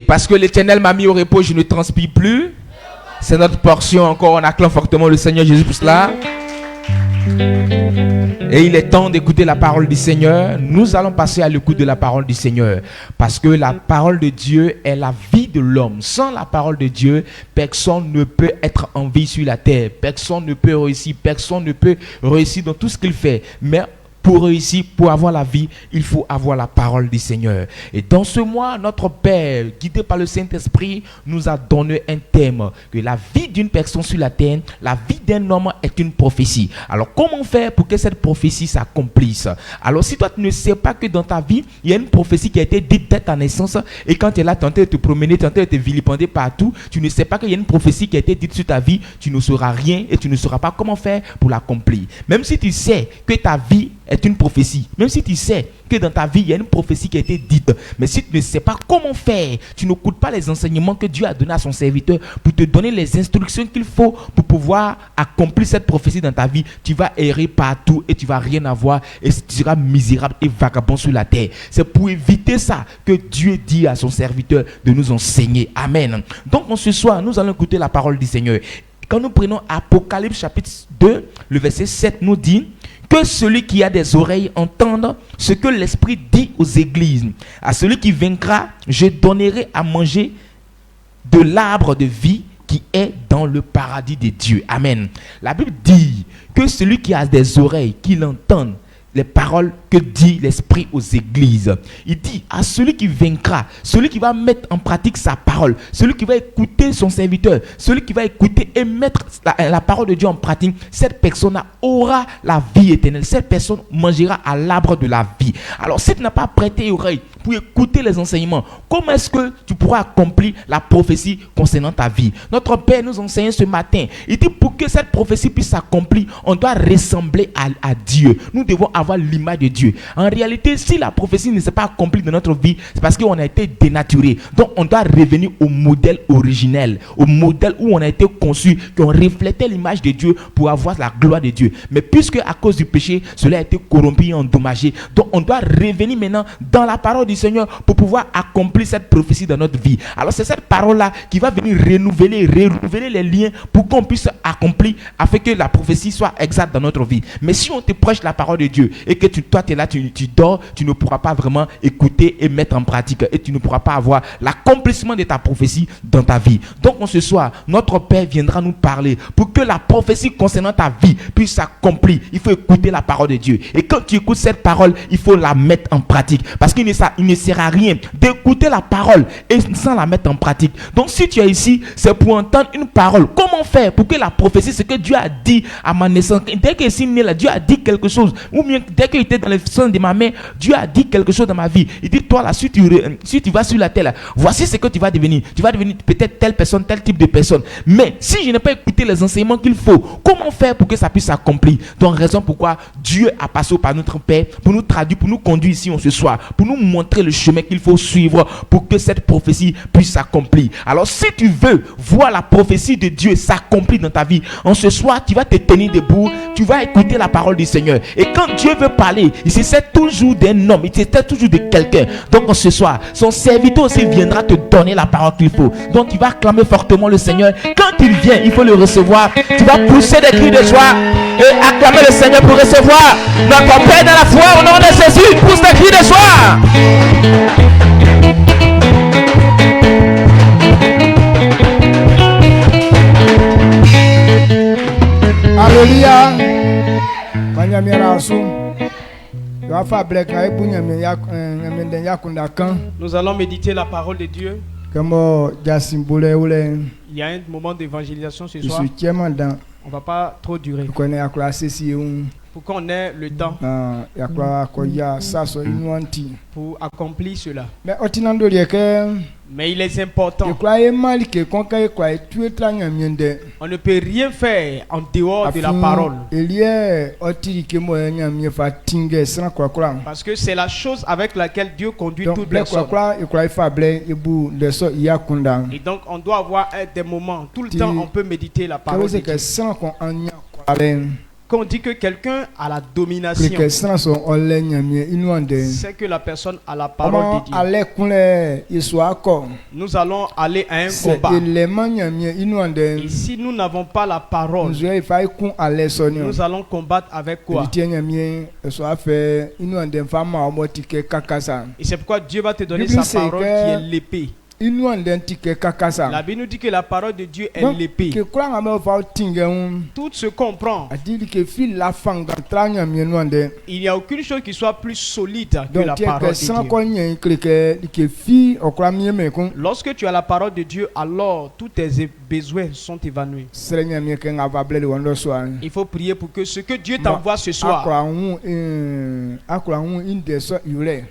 Parce que l'Éternel m'a mis au repos, je ne transpire plus. C'est notre portion encore. On acclame fortement le Seigneur Jésus pour cela. Et il est temps d'écouter la parole du Seigneur. Nous allons passer à l'écoute de la parole du Seigneur. Parce que la parole de Dieu est la vie de l'homme. Sans la parole de Dieu, personne ne peut être en vie sur la terre. Personne ne peut réussir. Personne ne peut réussir dans tout ce qu'il fait. Mais pour réussir, pour avoir la vie, il faut avoir la parole du Seigneur. Et dans ce mois, notre Père, guidé par le Saint-Esprit, nous a donné un thème, que la vie d'une personne sur la terre, la vie d'un homme est une prophétie. Alors, comment faire pour que cette prophétie s'accomplisse? Alors, si toi, tu ne sais pas que dans ta vie, il y a une prophétie qui a été dite dès ta naissance, et quand tu es là, tenté de te promener, tenté de te vilipender partout, tu ne sais pas qu'il y a une prophétie qui a été dite sur ta vie, tu ne sauras rien et tu ne sauras pas comment faire pour l'accomplir. Même si tu sais que ta vie est une prophétie, même si tu sais que dans ta vie il y a une prophétie qui a été dite, mais si tu ne sais pas comment faire, tu n'écoutes pas les enseignements que Dieu a donnés à son serviteur pour te donner les instructions qu'il faut pour pouvoir accomplir cette prophétie dans ta vie, tu vas errer partout et tu vas rien avoir et tu seras misérable et vagabond sur la terre. C'est pour éviter ça que Dieu dit à son serviteur de nous enseigner. Amen. Donc ce soir, nous allons écouter la parole du Seigneur. Quand nous prenons Apocalypse chapitre 2, le verset 7 nous dit: que celui qui a des oreilles entende ce que l'Esprit dit aux églises. À celui qui vaincra, je donnerai à manger de l'arbre de vie qui est dans le paradis de Dieu. Amen. La Bible dit que celui qui a des oreilles, qu'il entende les paroles que dit l'Esprit aux églises. Il dit à celui qui vaincra, celui qui va mettre en pratique sa parole, celui qui va écouter son serviteur, celui qui va écouter et mettre la parole de Dieu en pratique, cette personne aura la vie éternelle. Cette personne mangera à l'arbre de la vie. Alors si tu n'as pas prêté oreille pour écouter les enseignements, comment est-ce que tu pourras accomplir la prophétie concernant ta vie? Notre Père nous enseigne ce matin. Il dit pour que cette prophétie puisse s'accomplir, on doit ressembler à Dieu. Nous devons avoir l'image de Dieu. En réalité, si la prophétie ne s'est pas accomplie dans notre vie, c'est parce qu'on a été dénaturé. Donc on doit revenir au modèle originel, au modèle où on a été conçu, qu'on reflétait l'image de Dieu pour avoir la gloire de Dieu. Mais puisque à cause du péché, cela a été corrompu et endommagé, donc on doit revenir maintenant dans la parole du Seigneur pour pouvoir accomplir cette prophétie dans notre vie. Alors c'est cette parole-là qui va venir renouveler les liens pour qu'on puisse accomplir afin que la prophétie soit exacte dans notre vie. Mais si on te prêche la parole de Dieu et que toi tu es là, tu dors, tu ne pourras pas vraiment écouter et mettre en pratique et tu ne pourras pas avoir l'accomplissement de ta prophétie dans ta vie. Donc ce soir, notre Père viendra nous parler pour que la prophétie concernant ta vie puisse s'accomplir. Il faut écouter la parole de Dieu. Et quand tu écoutes cette parole, il faut la mettre en pratique. Parce qu'il ne sert à rien d'écouter la parole et sans la mettre en pratique. Donc si tu es ici, c'est pour entendre une parole. Comment faire pour que la prophétie, ce que Dieu a dit à ma naissance, dès que je suis né là, Dieu a dit quelque chose, ou bien dès qu'il était dans le sein de ma mère, Dieu a dit quelque chose dans ma vie. Il dit, toi là, si tu vas sur la terre là, voici ce que tu vas devenir. Tu vas devenir peut-être telle personne, tel type de personne. Mais si je n'ai pas écouté les enseignements qu'il faut, comment faire pour que ça puisse s'accomplir? Donc raison pourquoi Dieu a passé par notre Père pour nous traduire, pour nous conduire ici ce soir, pour nous montrer le chemin qu'il faut suivre pour que cette prophétie puisse s'accomplir. Alors si tu veux voir la prophétie de Dieu s'accomplir dans ta vie, en ce soir tu vas te tenir debout, tu vas écouter la parole du Seigneur. Et quand Dieu veut parler, il se sert toujours d'un homme, il se sert toujours de quelqu'un. Donc ce soir, son serviteur aussi viendra te donner la parole qu'il faut. Donc tu vas acclamer fortement le Seigneur. Quand il vient, il faut le recevoir. Tu vas pousser des cris de joie et acclamer le Seigneur pour recevoir notre Père dans la foi au nom de Jésus. Pousse des cris de joie. Alléluia. Nous allons méditer la parole de Dieu. Il y a un moment d'évangélisation ce soir. On ne va pas trop durer. Pour qu'on ait le temps pour accomplir cela. Mais il est important. On ne peut rien faire en dehors de la parole. Parce que c'est la chose avec laquelle Dieu conduit toute personne. Et donc on doit avoir des moments. Tout le temps on peut méditer la parole de Dieu. Quand on dit que quelqu'un a la domination, c'est que la personne a la parole de Dieu. Nous allons aller à un combat. Et si nous n'avons pas la parole, nous allons combattre avec quoi? Et c'est pourquoi Dieu va te donner sa parole qui est l'épée. La Bible nous dit que la parole de Dieu est l'épée. Tout se comprend. Il n'y a aucune chose qui soit plus solide que la parole de Dieu. Lorsque tu as la parole de Dieu, alors tous tes besoins sont évanouis. Il faut prier pour que ce que Dieu t'envoie ce soir,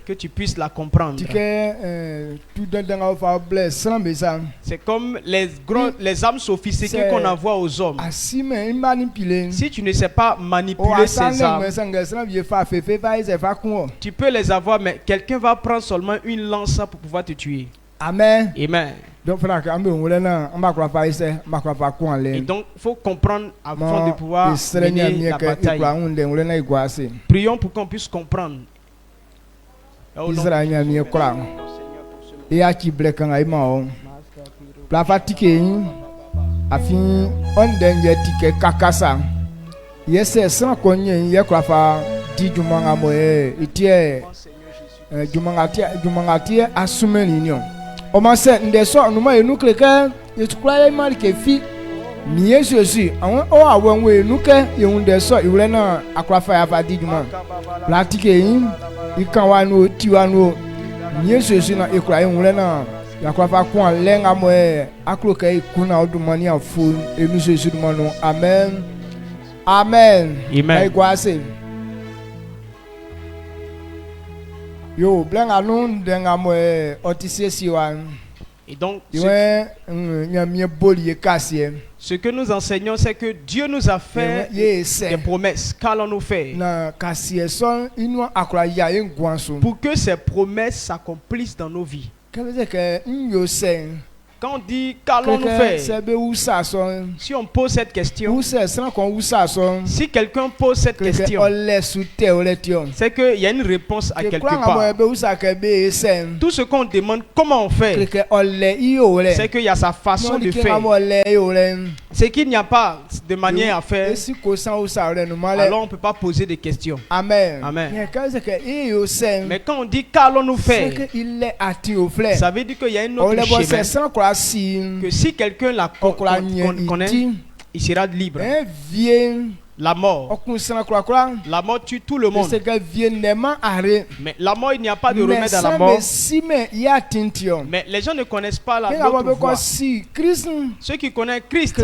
que tu puisses la comprendre. C'est comme les âmes sophistiquées qu'on envoie aux hommes. Si tu ne sais pas manipuler ces âmes, tu peux les avoir, mais quelqu'un va prendre seulement une lance pour pouvoir te tuer. Amen. Amen. Et donc, il faut comprendre avant de pouvoir mener la bataille. Prions pour qu'on puisse comprendre. Et à qui blekanga imao plafatike afi ondenye tike kakasa yese san konye ye kwafa di jumanga moye itie jumanga asumeni nyo o ma se ndeso numa enu kleke yetukula mari ke fi ni yesu awon o awon we nuke yewunde so iwure na akwafa ya fa di juma platike yin ikan wa nu tiwanu Yesu na ekura yewure na yakwafa kwa lenga moe akroka ikuna odumani afu emisu dumano. Amen. Amen. Amen. Kwase yo blenga non denga moe otisesi wan. Et donc ce que nous enseignons, c'est que Dieu nous a fait des promesses. Qu'allons-nous faire pour que ces promesses s'accomplissent dans nos vies? Quand on dit qu'allons-nous faire, si on pose cette question, si quelqu'un pose cette question, c'est qu'il y a une réponse à quelque part. Tout ce qu'on demande, comment on fait, c'est qu'il y a sa façon de faire. C'est qu'il n'y a pas de manière à faire, alors on ne peut pas poser des questions. Amen. Amen. Mais quand on dit qu'allons-nous faire, ça veut dire qu'il y a une autre chemin. Que si quelqu'un la connaît, il sera libre. La mort tue tout le monde. Mais la mort, il n'y a pas de remède à la mort. Mais les gens ne connaissent pas l'autre voie. Ceux qui connaissent Christ,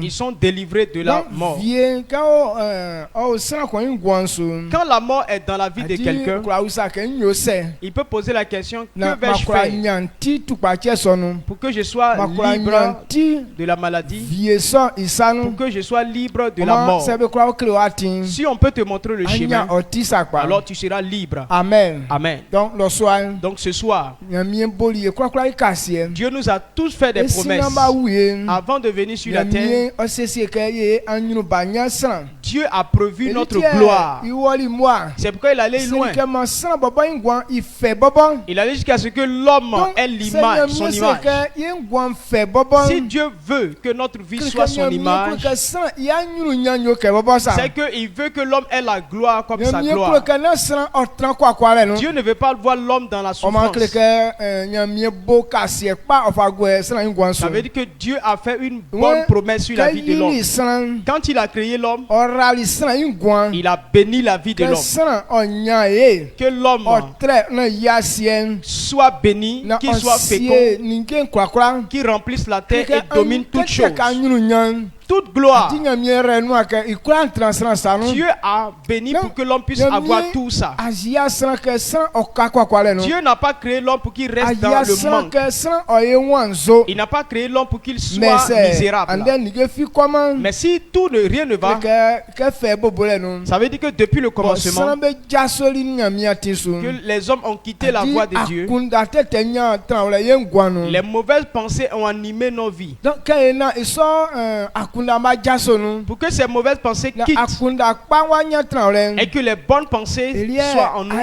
ils sont délivrés de la mort. Quand la mort est dans la vie de quelqu'un, il peut poser la question: que vais-je faire pour que je sois libre de la maladie, pour que je sois libre de la mort? Si on peut te montrer le chemin, alors tu seras libre. Amen. Amen. Donc ce soir, Dieu nous a tous fait des promesses avant de venir sur la terre. Dieu a prévu notre gloire. C'est pourquoi il allait loin. Il allait jusqu'à ce que l'homme ait l'image, son image. Si Dieu veut que notre vie soit son image, c'est qu'il veut que l'homme ait la gloire comme sa gloire. Dieu ne veut pas voir l'homme dans la souffrance. Ça veut dire que Dieu a fait une bonne promesse sur la vie de l'homme. Quand il a créé l'homme, il a béni la vie de l'homme. Que l'homme soit béni, qu'il soit fécond, qu'il remplisse la terre et domine toutes choses. Toute gloire. Dieu a béni pour que l'homme puisse avoir tout ça. Dieu n'a pas créé l'homme pour qu'il reste dans le manque. Il n'a pas créé l'homme pour qu'il soit misérable. Mais si rien ne va, ça veut dire que depuis le commencement, que les hommes ont quitté la voie de Dieu. Les mauvaises pensées ont animé nos vies. pour que ces mauvaises pensées quittent et que les bonnes pensées soient en nous.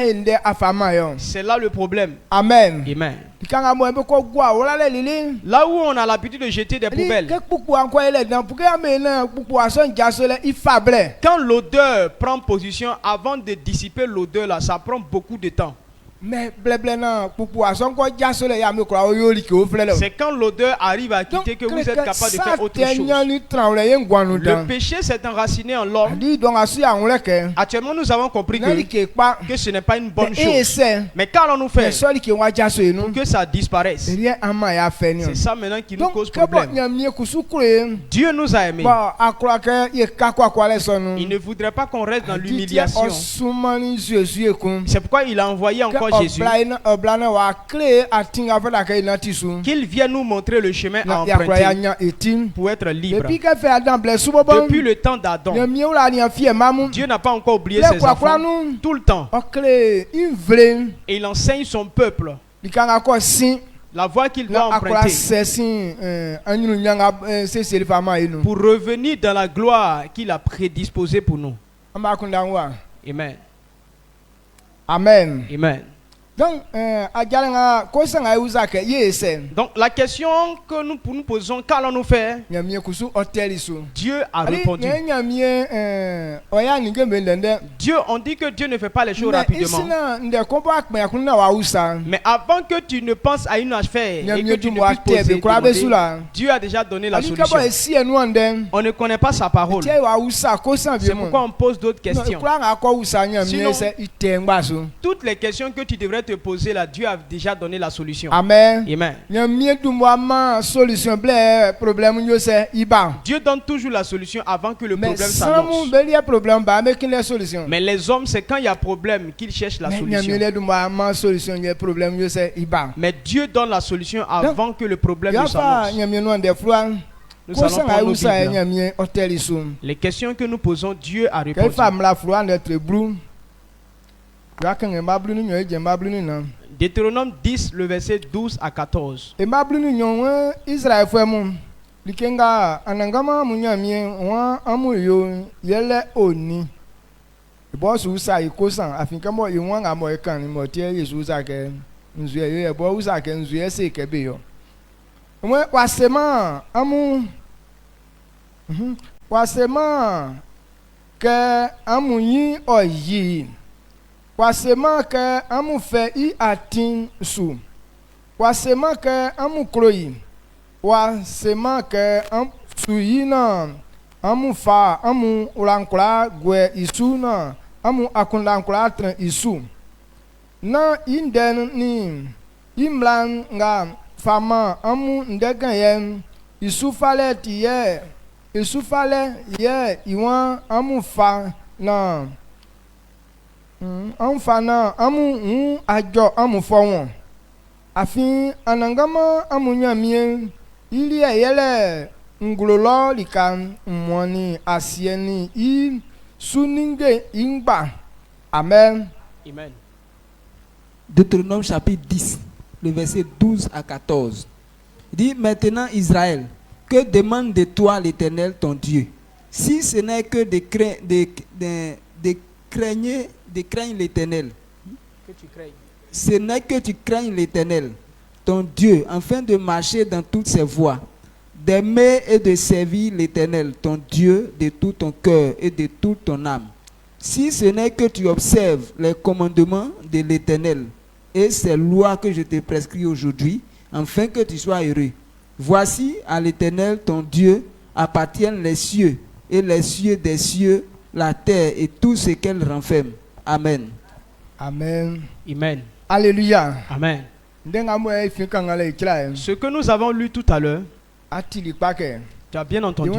C'est là le problème. Amen. Amen. Là où on a l'habitude de jeter des poubelles, quand l'odeur prend position, avant de dissiper l'odeur là, ça prend beaucoup de temps. C'est quand l'odeur arrive à quitter que vous êtes capable de faire autre chose. Le péché s'est enraciné en l'homme. Actuellement, nous avons compris que ce n'est pas une bonne chose. Mais qu'allons-nous faire pour que ça disparaisse? C'est ça maintenant qui nous cause problème. Dieu nous a aimés. Il ne voudrait pas qu'on reste dans l'humiliation. C'est pourquoi il a envoyé encore Jésus, qu'il vienne nous montrer le chemin à emprunter pour être libre. Depuis le temps d'Adam, Dieu n'a pas encore oublié ses enfants tout le temps. Et il enseigne son peuple la voie qu'il doit emprunter pour revenir dans la gloire qu'il a prédisposée pour nous. Amen. Amen. Amen. Donc la question que nous posons, qu'allons-nous faire? Dieu a répondu. Dieu, on dit que Dieu ne fait pas les choses rapidement. Mais avant que tu ne penses à une affaire et que tu ne puisses poser, Dieu a déjà donné la solution. On ne connaît pas sa parole. C'est pourquoi on pose d'autres questions. Sinon, toutes les questions que tu devrais te poser là, Dieu a déjà donné la solution. Amen. Amen. Dieu donne toujours la solution avant que le problème s'annonce. Mais les hommes, c'est quand il y a problème qu'ils cherchent la solution. Mais Dieu donne la solution avant que le problème ne s'annonce. Nous allons prendre nos Bibles. Les questions que nous posons, Dieu a répondu. Deutéronome 10, le verset 12 à 14. Wasema ke amu fe I atin su. Wasema ke amu kroyi. Wasema ke am suyi na amu fa amu ulankula gwe isu na amu akulankula tren isu. Na inden ni imlan nga fama amu ndegan yen isu fale tiye isu fale ye iwan amu fa na amfana amu ajo amu fawon afin anangama amu nyamie ili yele ngulolo lika mwani asieni I suninge ingba. Amen. Amen. Deutéronome chapitre 10, le verset 12 à 14. Il dit: maintenant Israël, que demande de toi l'Éternel ton Dieu, si ce n'est que de craindre l'Éternel. Ce n'est que tu craignes l'Éternel, ton Dieu, afin de marcher dans toutes ses voies, d'aimer et de servir l'Éternel, ton Dieu, de tout ton cœur et de toute ton âme. Si ce n'est que tu observes les commandements de l'Éternel et ces lois que je te prescris aujourd'hui, afin que tu sois heureux. Voici, à l'Éternel, ton Dieu, appartiennent les cieux et les cieux des cieux, la terre et tout ce qu'elle renferme. Amen. Amen. Amen. Alléluia. Amen. Ce que nous avons lu tout à l'heure, tu as bien entendu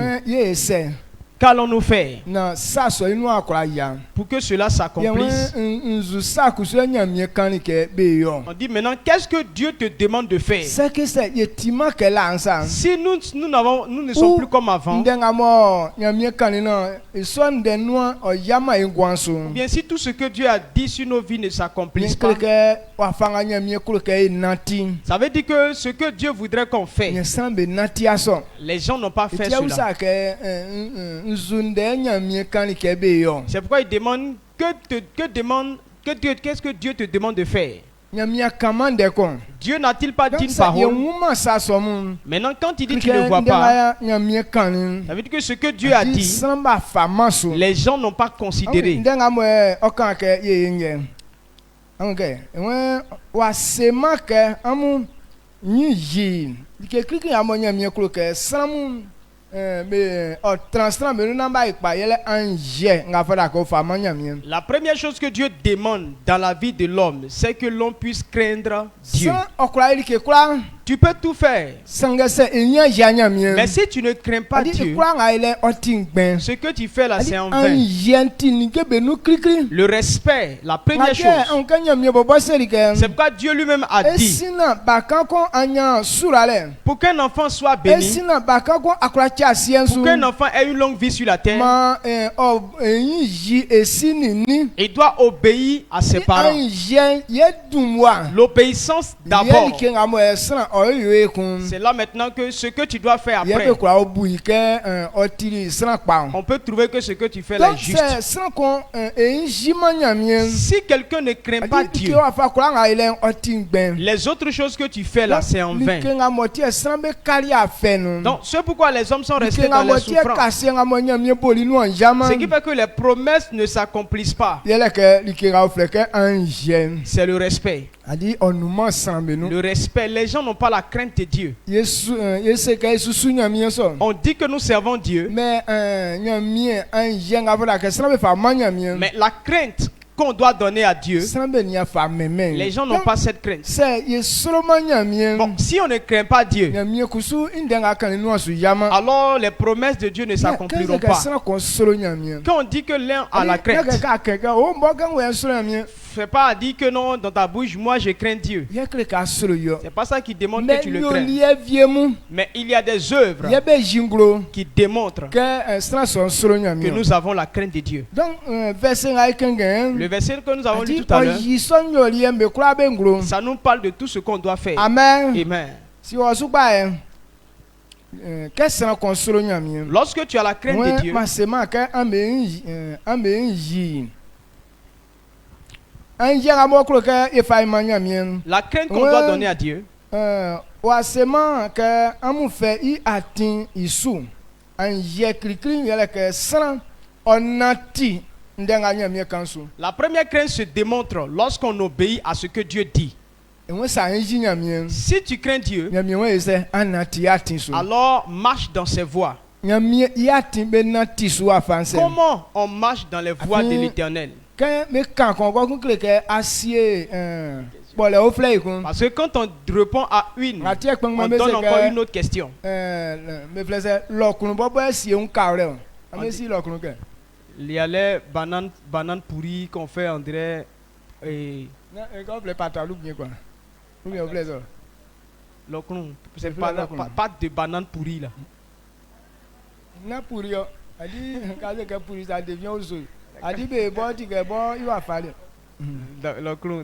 qu'allons-nous faire na saso inu akora ya pour que cela s'accomplisse? nzu sakusu nyamie kanike be yo. On dit maintenant, qu'est-ce que Dieu te demande de faire? C'est que c'est yetima que là ensemble. Si nous ne sommes plus comme avant, ndengamo nyamie kaninaison de noa oyama ingwanso. Bien si tout ce que Dieu a dit sur nos vies ne s'accomplisse pas, ça veut dire que ce que Dieu voudrait qu'on fait, les gens n'ont pas fait cela. C'est pourquoi il demande qu'est-ce que Dieu te demande de faire? Dieu n'a-t-il pas dit une parole? Maintenant, quand il dit qu'il ne voit pas, ça veut dire que ce que Dieu a dit, les gens n'ont pas considéré. La première chose que Dieu demande dans la vie de l'homme, c'est que l'on puisse craindre Dieu. Tu peux tout faire, mais si tu ne crains pas Dieu, ce que tu fais là, c'est en vain. Le respect, la première chose. C'est pourquoi Dieu lui-même a dit, pour qu'un enfant soit béni, pour qu'un enfant ait une longue vie sur la terre, il doit obéir à ses parents. L'obéissance d'abord. C'est là maintenant que ce que tu dois faire après, on peut trouver que ce que tu fais là est juste. Si quelqu'un ne craint pas Dieu, les autres choses que tu fais là, c'est en vain. Donc c'est pourquoi les hommes sont restés dans les souffrances. Ce qui fait que les promesses ne s'accomplissent pas. C'est le respect. Le respect, les gens n'ont pas la crainte de Dieu. On dit que nous servons Dieu, mais la crainte qu'on doit donner à Dieu, les gens n'ont pas cette crainte. Bon, si on ne craint pas Dieu, alors les promesses de Dieu ne s'accompliront pas. Quand on dit que l'un a la crainte, fais pas à dire que non, dans ta bouche, moi je crains Dieu. C'est pas ça qui demande que tu le crains. Mais il y a des œuvres qui démontrent que nous avons la crainte de Dieu. Le verset que nous avons lu tout à l'heure, ça nous parle de tout ce qu'on doit faire. Amen. Amen. Lorsque tu as la crainte de Dieu, la crainte qu'on doit donner à Dieu, la première crainte se démontre lorsqu'on obéit à ce que Dieu dit. Si tu crains Dieu, alors marche dans ses voies. Comment on marche dans les voies de l'Éternel? Parce que quand on répond à une, on donne encore une autre question. Il y a les bananes pourries qu'on fait, on dirait. C'est pas de bananes pourries là.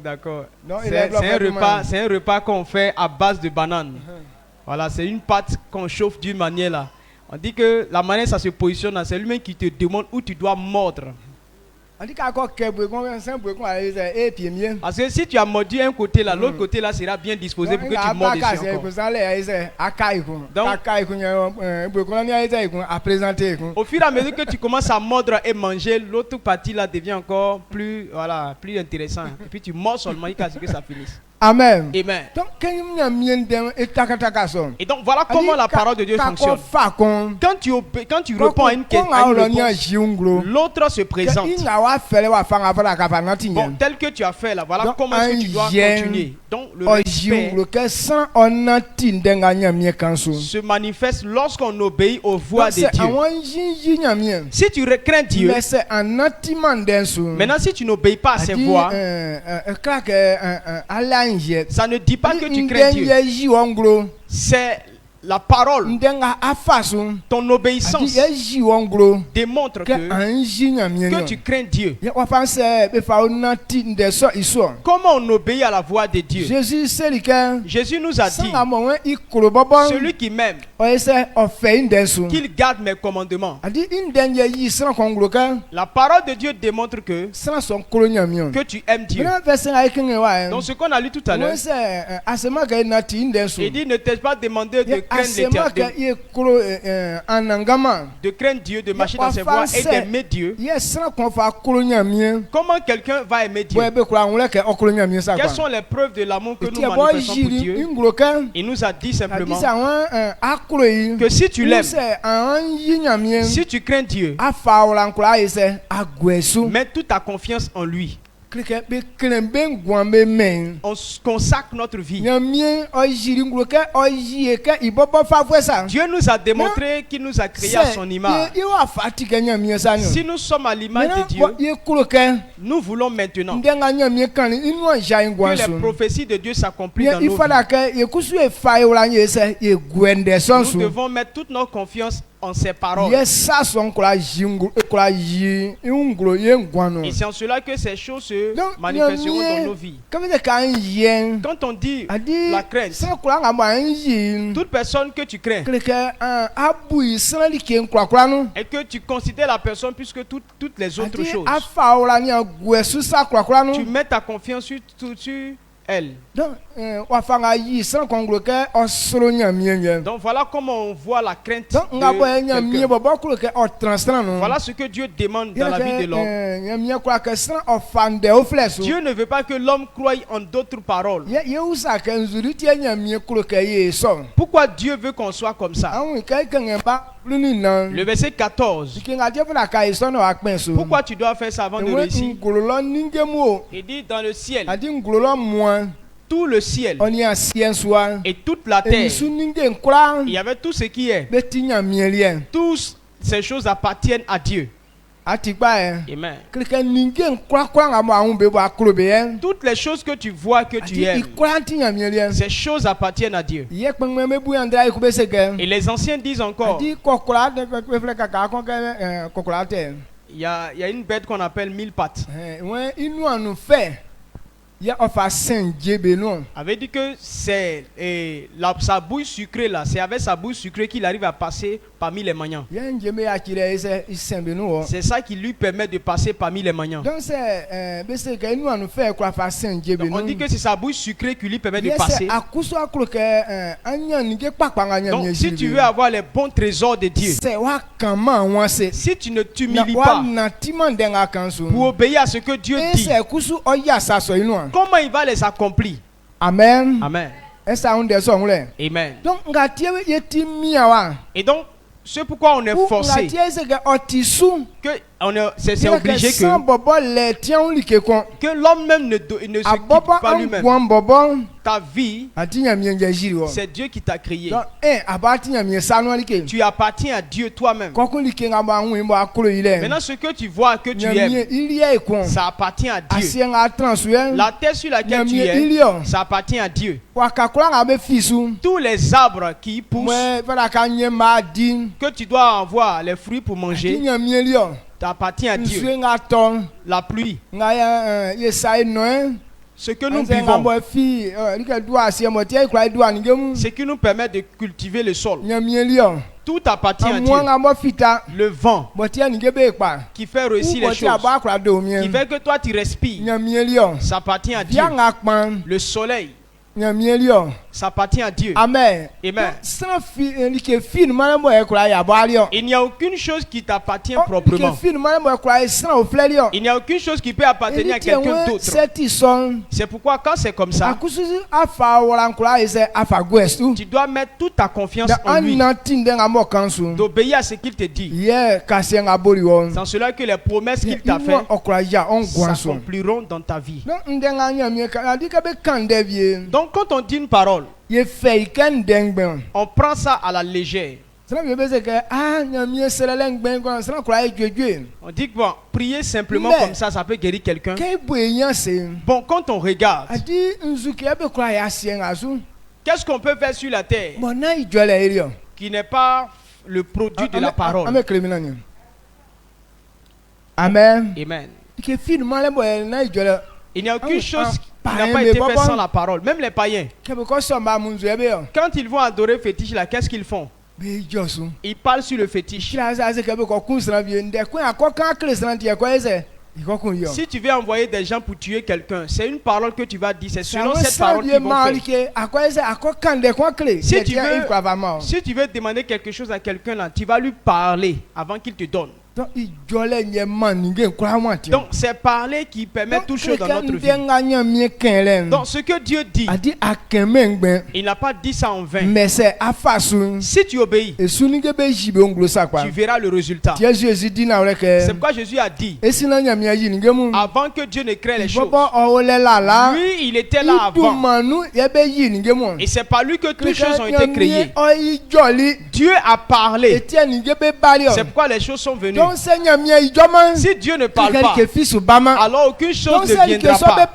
D'accord. C'est un repas qu'on fait à base de bananes. Voilà, c'est une pâte qu'on chauffe d'une manière là. On dit que la manière ça se positionne, c'est lui-même qui te demande où tu dois mordre. Parce que si tu as mordu un côté là, l'autre côté là sera bien disposé pour que tu mordes dessus encore. Au fur et à mesure que tu commences à mordre et manger, l'autre partie là devient encore plus intéressant. Et puis tu mords seulement jusqu'à ce que ça finisse. Amen. Amen. Donc, et donc voilà comment la parole de Dieu fonctionne. Quand tu réponds à une question, l'autre se présente. Bon, tel que tu as fait là, voilà comment est-ce que tu dois continuer. Donc le respect se manifeste lorsqu'on obéit aux voix de Dieu. Si tu crains Dieu, maintenant si tu n'obéis pas à ses voix, ça ne dit pas que tu crains Dieu. C'est la parole. Ton obéissance démontre que tu crains Dieu. Comment on obéit à la voix de Dieu? Jésus nous a dit, celui qui m'aime, qu'il garde mes commandements. La parole de Dieu démontre que tu aimes Dieu. Donc ce qu'on a lu tout à l'heure, il dit, ne t'ai pas demandé de craindre Dieu, de marcher dans ses voies et d'aimer Dieu. Comment quelqu'un va aimer Dieu? Quelles sont les preuves de l'amour que nous manifestons pour Dieu? Il nous a dit simplement que si tu l'aimes, si tu crains Dieu, mets toute ta confiance en lui. On consacre notre vie. Dieu nous a démontré qu'il nous a créé à son image. Si nous sommes à l'image de Dieu, nous voulons maintenant que les prophéties de Dieu s'accomplissent dans nos vies. Nous devons mettre toute notre confiance en ses paroles. Et c'est en cela que ces choses se manifesteront dans nos vies. Quand on dit la crainte, toute personne que tu crains et que tu considères la personne plus que toutes les autres choses, tu mets ta confiance sur elle. Donc voilà comment on voit la crainte de quelqu'un. Voilà ce que Dieu demande dans la vie de l'homme. Dieu ne veut pas que l'homme croie en d'autres paroles. Pourquoi Dieu veut qu'on soit comme ça? Le verset 14. Pourquoi tu dois faire ça avant de réussir? Il dit dans le ciel, tout le ciel et toute la terre, il y avait tout ce qui est. Toutes ces choses appartiennent à Dieu. Amen. Toutes les choses que tu vois, que tu aimes, ces choses appartiennent à Dieu. Et les anciens disent encore, il y a une bête qu'on appelle 1000 pattes. Avait dit que c'est sa bouille sucrée là, c'est avec sa bouille sucrée qu'il arrive à passer parmi les maniants. C'est ça qui lui permet de passer parmi les maniants. Donc on dit que c'est sa bouille sucrée qui lui permet de passer. Donc si tu veux avoir les bons trésors de Dieu, si tu ne t'humilies pas pour obéir à ce que Dieu dit, comment il va les accomplir? Amen. Amen. Amen. Et donc, c'est pourquoi on est forcé. C'est obligé que l'homme même ne se quitte pas lui-même. Ta vie, c'est Dieu qui t'a créé. Tu appartiens à Dieu toi-même. Maintenant, ce que tu vois, que tu aimes, ça appartient à Dieu. La terre sur laquelle tu es, ça appartient à Dieu. Tous les arbres qui poussent, que tu dois avoir les fruits pour manger, ça appartient à Dieu. La pluie, ce que nous vivons, ce qui nous permet de cultiver le sol, tout appartient à Dieu. Le vent qui fait réussir les choses, qui fait que toi tu respires, ça appartient à Dieu. Le soleil, Ça appartient à Dieu. Amen. Amen. Il n'y a aucune chose qui t'appartient proprement. Il n'y a aucune chose qui peut appartenir à quelqu'un d'autre. C'est pourquoi quand c'est comme ça, tu dois mettre toute ta confiance en lui, d'obéir à ce qu'il te dit. Sans cela que les promesses qu'il t'a faites s'accompliront dans ta vie. Donc quand on dit une parole, on prend ça à la légère. On dit que bon, prier simplement comme ça peut guérir quelqu'un. Bon, quand on regarde, qu'est-ce qu'on peut faire sur la terre qui n'est pas le produit de la parole? Amen. Amen. Il n'y a aucune chose qui n'a pas été faite sans la parole. Même les païens, quand ils vont adorer fétiche là, qu'est-ce qu'ils font? Ils parlent sur le fétiche. Si tu veux envoyer des gens pour tuer quelqu'un, c'est une parole que tu vas dire. C'est selon cette parole qu'ils vont faire. Si tu veux demander quelque chose à quelqu'un là, tu vas lui parler avant qu'il te donne. Donc c'est parler qui permet toute chose dans notre vie. Donc ce que Dieu dit, il n'a pas dit ça en vain. Si tu obéis, tu verras le résultat. C'est pourquoi Jésus a dit, avant que Dieu ne crée les choses, lui il était là avant. Et c'est par lui que toutes choses ont été créées. Dieu a parlé. C'est pourquoi les choses sont venues. Si Dieu ne parle pas, alors aucune chose ne viendra pas.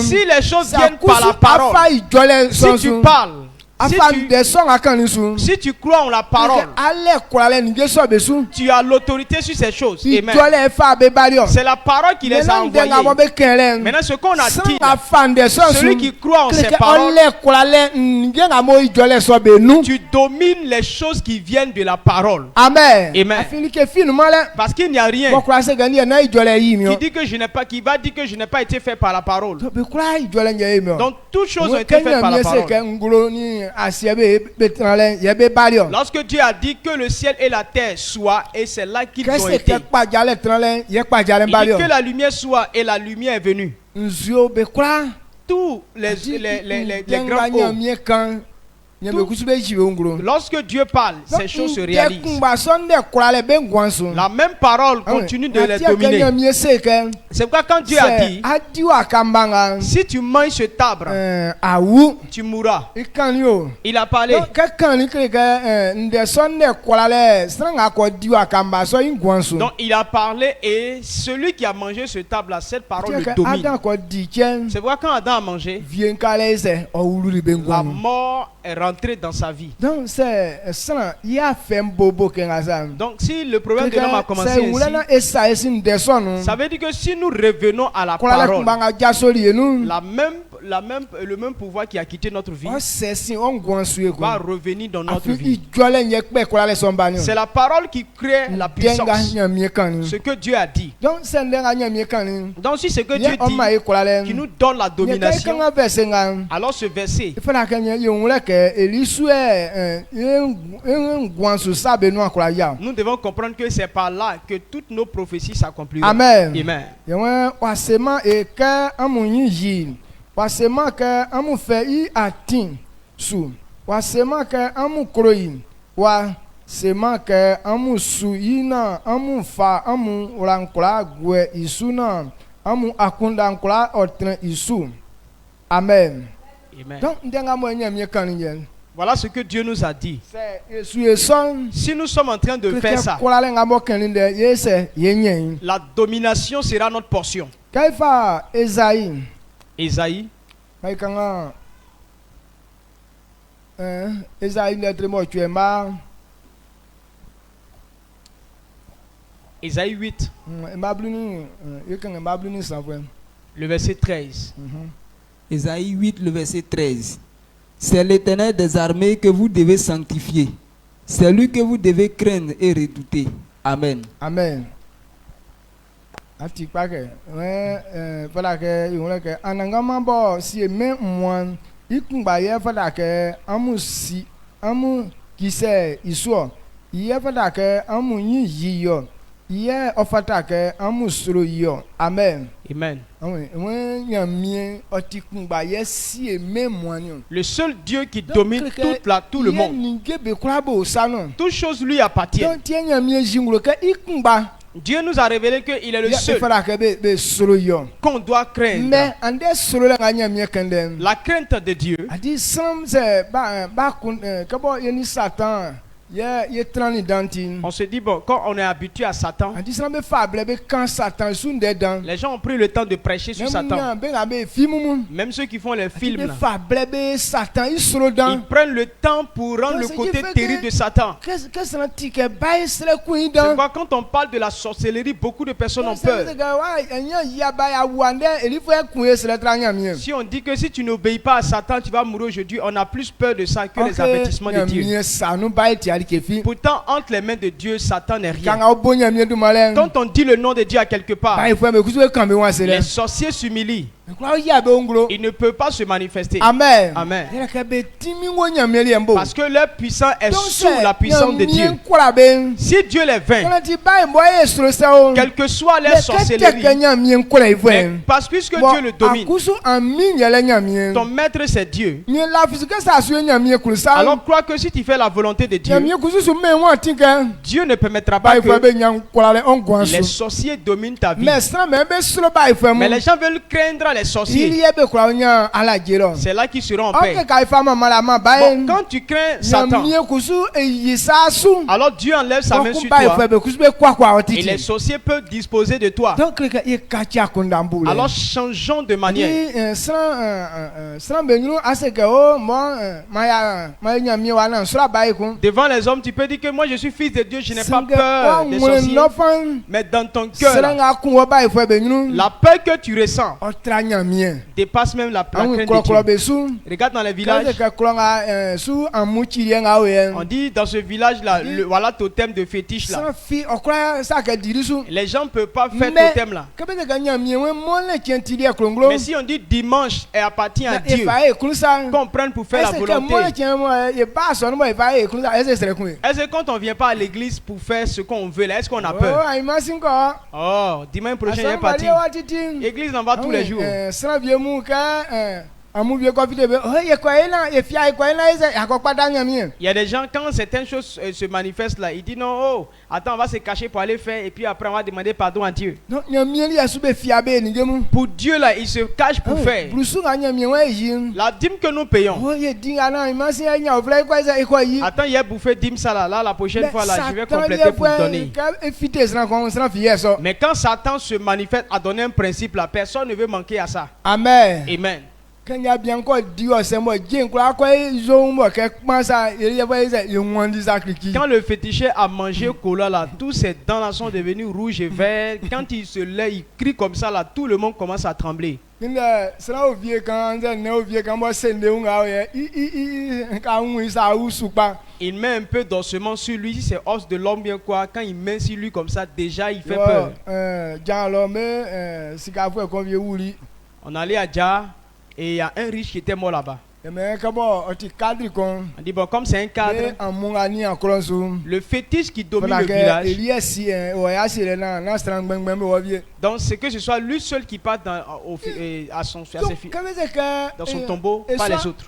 Si les choses viennent par la parole, si tu parles, si tu crois en la parole, tu as l'autorité sur ces choses. Amen. C'est la parole qui les a envoyées. Maintenant, ce qu'on a dit, celui qui croit en ces paroles, tu domines les choses qui viennent de la parole. Amen. Amen. Parce qu'il n'y a rien qui dit que je n'ai pas, qui va dire que je n'ai pas été fait par la parole. Donc toutes choses ont été faites par la parole. Lorsque Dieu a dit que le ciel et la terre soient, et c'est là qu'ils ont été. Il dit que la lumière soit, et la lumière est venue. Tous les grands hommes, lorsque Dieu parle, ces choses se réalisent. La même parole continue de les dominer. C'est pourquoi quand Dieu a dit, si tu manges ce arbre, tu mourras. Il a parlé. Donc il a parlé, et celui qui a mangé ce arbre, cette parole le domine. C'est pourquoi quand Adam a mangé, la mort est rentrée dans sa vie. Donc si le problème de l'homme a commencé ainsi, ça veut dire que si nous revenons à la parole, le même pouvoir qui a quitté notre vie va revenir dans notre vie. C'est la parole qui crée la puissance. Ce que Dieu a dit. Donc si ce que Dieu dit qui nous donne la domination, alors ce verset, nous devons comprendre que c'est par là que toutes nos prophéties s'accompliront. Amen. Amen. Amen. Voilà ce que Dieu nous a dit. Si nous sommes en train de faire ça, la domination sera notre portion. Ésaïe. Ésaïe 8. Le verset 13. Ésaïe 8, le verset 13. C'est l'Éternel des armées que vous devez sanctifier. C'est lui que vous devez craindre et redouter. Amen. Amen. Ikumba ye fada ke amu si amu kise isuo. Ye fada ke amu yin yiyo. Ye ofata ke amu suru yo. Amen. Amen. Le seul Dieu qui domine tout le monde. Toute chose lui appartient. Dieu nous a révélé qu'il est le seul qu'on doit craindre. La crainte de Dieu. On se dit, bon, quand on est habitué à Satan, les gens ont pris le temps de prêcher sur Satan. Même ceux qui font les films, ils prennent le temps pour rendre le côté terrible de Satan. C'est pourquoi quand on parle de la sorcellerie, beaucoup de personnes ont peur. Si on dit que si tu n'obéis pas à Satan, tu vas mourir aujourd'hui, on a plus peur de ça que les avertissements de Dieu. Pourtant, entre les mains de Dieu, Satan n'est rien. Quand on dit le nom de Dieu à quelque part, les sorciers s'humilient. Il ne peut pas se manifester. Amen. Amen. Parce que leur puissance est sous la puissance de Dieu. Si Dieu les vainc, quelle que soit leur sorcellerie, parce que puisque Dieu le domine, ton maître c'est Dieu. Alors crois que si tu fais la volonté de Dieu, Dieu ne permettra pas que les sorciers dominent ta vie. Mais les gens veulent craindre les sorciers. C'est là qu'ils seront en paix. Bon, quand tu crains Satan, alors Dieu enlève sa main sur toi et les sorciers peuvent disposer de toi. Alors changeons de manière. Devant les hommes, tu peux dire que moi je suis fils de Dieu, je n'ai pas peur des sorciers. Mais dans ton cœur, la peur que tu ressens dépasse même la crainte de Dieu. Regarde dans les villages, on dit dans ce village là, voilà totem de fétiche là. Les gens ne peuvent pas faire totem là. Mais si on dit dimanche et appartient à Dieu, qu'on prenne pour faire la volonté. Est-ce que quand on vient pas à l'église pour faire ce qu'on veut là, est-ce qu'on a peur? Oh, dimanche prochain il est parti. L'église en va tous les jours. Il y a des gens, quand certaines choses se manifestent là, ils disent non, oh, attends, on va se cacher pour aller faire et puis après on va demander pardon à Dieu. Pour Dieu là, il se cache pour faire. La dîme que nous payons. Attends, il y a bouffé dîme ça là, la prochaine fois là, je vais compléter pour donner. Mais quand Satan se manifeste à donner un principe là, personne ne veut manquer à ça. Amen. Amen. Quand le féticheur a mangé cola là, tous ses dents là sont devenues rouges et vertes. Quand il se lève, il crie comme ça là, tout le monde commence à trembler. Il met un peu d'ossement sur lui, c'est os de l'homme bien quoi. Quand il met sur lui comme ça, déjà il fait peur. On allait à Dja. Et il y a un riche qui était mort là-bas. On dit bon, comme c'est un cadre, le fétiche qui domine le village, donc c'est que ce soit lui seul qui part dans son tombeau, pas les autres.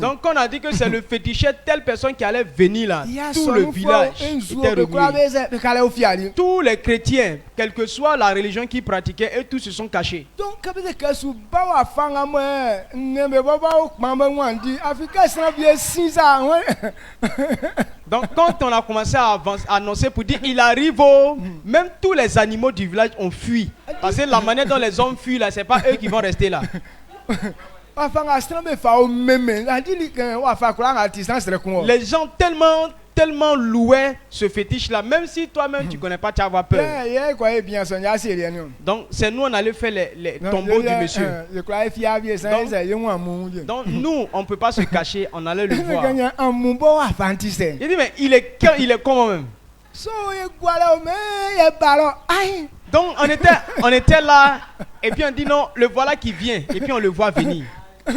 Donc on a dit que c'est le féticheur, telle personne qui allait venir là, tout le village était remué. Tous les chrétiens, quelle que soit la religion qu'ils pratiquaient, eux tous se sont cachés. Donc quand on a commencé à annoncer pour dire il arrive, même tous les animaux du village ont fui. Parce que la manière dont les hommes fuient là, c'est pas eux qui vont rester là. Les gens tellement louaient ce fétiche là, même si toi-même tu connais pas, tu vas avoir peur. Donc c'est nous, on allait faire les tombeaux du monsieur. Donc nous on peut pas se cacher, on allait le voir. Il dit mais il est comment même? Donc on était là et puis on dit non, le voilà qui vient et puis on le voit venir. Il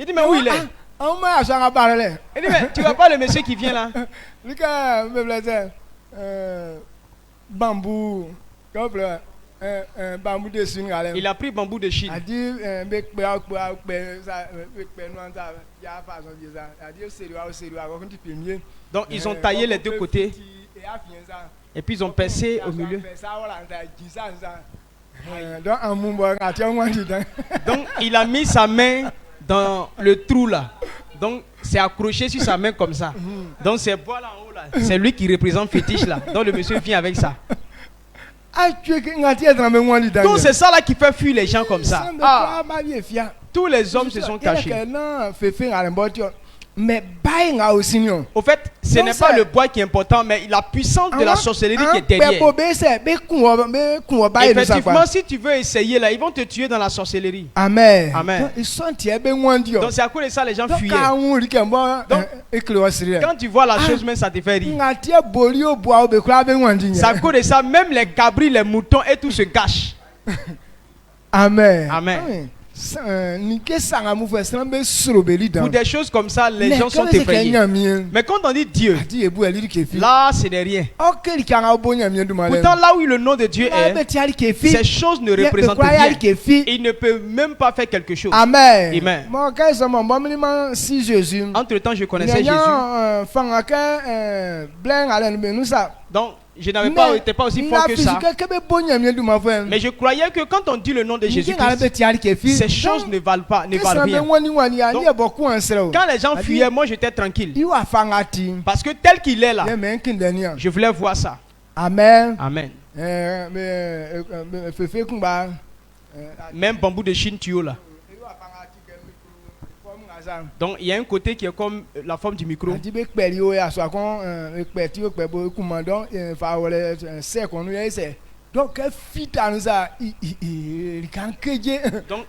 dit mais où il est? Il dit mais tu vois pas le monsieur qui vient là? Bambou, bambou de Chine. Il a pris bambou de Chine. Donc ils ont taillé les deux côtés et puis ils ont percé au milieu. Donc il a mis sa main dans le trou là. Donc c'est accroché sur sa main comme ça. Donc c'est bois là en haut là. C'est lui qui représente fétiche là. Donc le monsieur vient avec ça. Donc c'est ça là qui fait fuir les gens comme ça. Ah. Tous les hommes se sont cachés. Mais au fait, ce n'est pas le bois qui est important, mais la puissance de la sorcellerie qui est derrière. Effectivement, si tu veux essayer là, ils vont te tuer dans la sorcellerie. Amen. Amen. Donc c'est à cause de ça les gens fuyaient. Donc, quand tu vois la chose même, ça te fait rire. C'est à cause de ça, même les cabris, les moutons et tout se cachent. Amen. Amen. Pour des choses comme ça, les gens sont effrayés. Mais quand on dit Dieu, là, ce n'est rien. Pourtant, là où le nom de Dieu est, ces choses ne représentent rien. Il ne peut même pas faire quelque chose. Amen. Amen. Entre-temps, je connaissais Jésus. Donc, je n'étais pas aussi fort que ça. Mais je croyais que quand on dit le nom de Jésus-Christ, ces choses ne valent pas, ne valent rien. Donc, quand les gens fuyaient, moi j'étais tranquille. Parce que tel qu'il est là, je voulais voir ça. Amen. Amen. Même bambou de Chine tuyau là. Donc il y a un côté qui est comme la forme du micro. Donc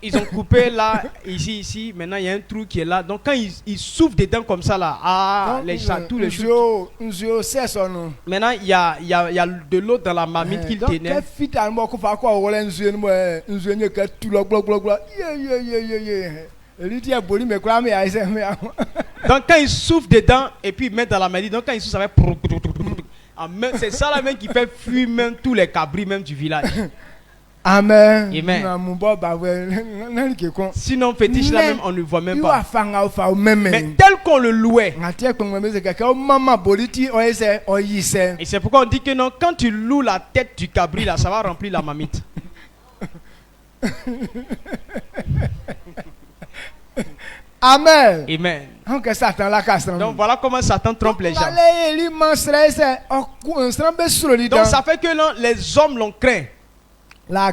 ils ont coupé là, ici, maintenant il y a un trou qui est là. Donc quand ils soufflent dedans comme ça là, tous les choses. Maintenant il y a de l'eau dans la marmite qu'il tenait. Donc quand ils soufflent dedans et puis ils mettent dans la marmite, donc quand ils soufflent ça va. C'est ça la main qui fait fuir même tous les cabris même du village. Amen. Amen. Sinon fétiche là même on ne voit même pas. Mais tel qu'on le louait. Et c'est pourquoi on dit que non, quand tu loues la tête du cabri là, ça va remplir la marmite. Amen. Amen. Donc voilà comment Satan trompe les gens. Donc ça fait que non, les hommes l'ont craint. Ma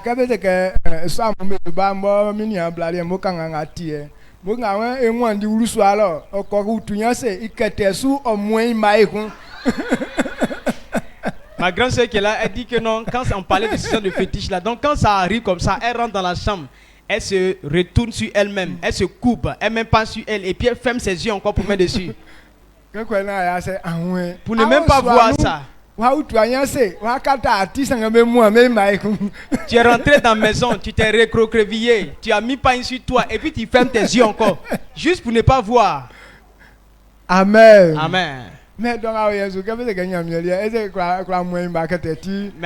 grande soeur qui est là, elle dit que non, quand on parlait de ce genre de fétiche là, donc quand ça arrive comme ça, elle rentre dans la chambre. Elle se retourne sur elle-même, elle se coupe, elle même pas sur elle et puis elle ferme ses yeux encore pour mettre dessus. Pour ne même pas voir ça. Tu es rentré dans la maison, tu t'es recroquevillé, tu as mis pain sur toi et puis tu fermes tes yeux encore, juste pour ne pas voir. Amen. Amen. Mais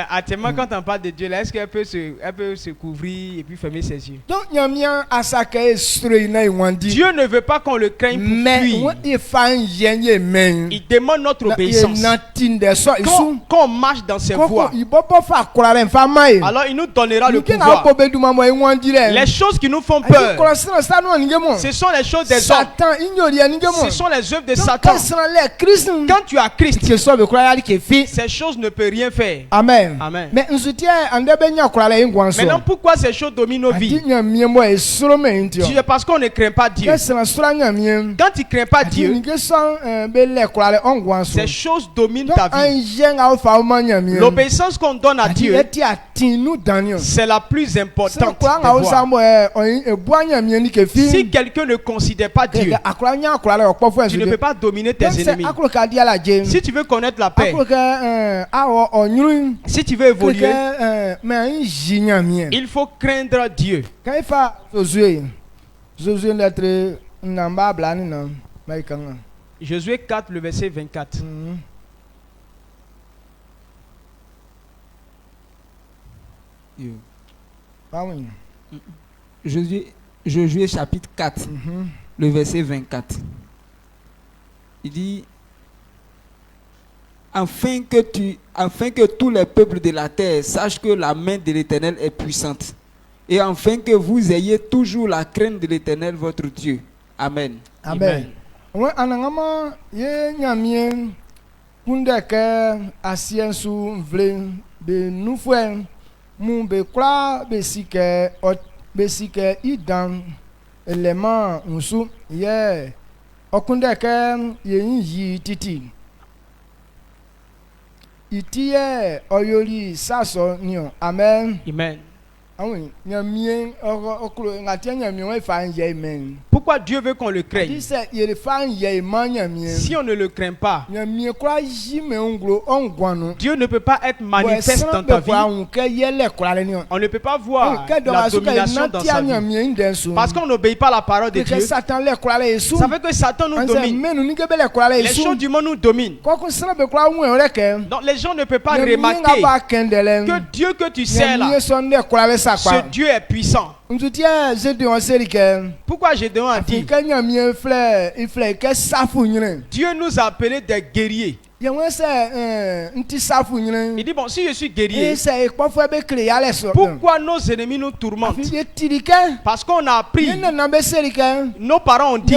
actuellement, quand on parle de Dieu, là, est-ce qu'elle peut se couvrir et puis fermer ses yeux? Dieu ne veut pas qu'on le craigne pour fuir. Il demande notre obéissance. Quand on marche dans ses voies, alors il nous donnera le pouvoir. Les choses qui nous font peur, ce sont les choses des hommes. Ce sont les œuvres de Satan. Quand tu as Christ, ces choses ne peuvent rien faire. Amen. Amen. Maintenant, pourquoi ces choses dominent nos vies? C'est parce qu'on ne craint pas Dieu. Quand tu ne crains pas Dieu, ces choses dominent ta vie. L'obéissance qu'on donne à Dieu, c'est la plus importante. Si quelqu'un ne considère pas Dieu, tu ne peux pas dominer tes ennemis. Si tu veux connaître la paix, si tu veux évoluer, il faut craindre Dieu. Josué 4, le verset 24. Josué chapitre 4, le verset 24. Il dit, afin que tous les peuples de la terre sachent que la main de l'Éternel est puissante, et afin que vous ayez toujours la crainte de l'Éternel votre Dieu. Amen. Amen. Besike idan eleman unsu ye okundeke yi titi itiye oyori saso ni o. Amen. Amen. Pourquoi Dieu veut qu'on le craigne? Si on ne le craint pas, Dieu ne peut pas être manifeste dans ta vie. On ne peut pas voir la domination dans sa vie. Parce qu'on n'obéit pas à la parole de Dieu. Ça veut que Satan nous domine. Les choses du monde nous dominent. Donc les gens ne peuvent pas remarquer que Dieu que tu sais là, ce Dieu est puissant. Pourquoi Gédéon a dit Dieu nous a appelés des guerriers. Il dit bon, si je suis guerrier, pourquoi nos ennemis nous tourmentent? Parce qu'on a appris, nos parents ont dit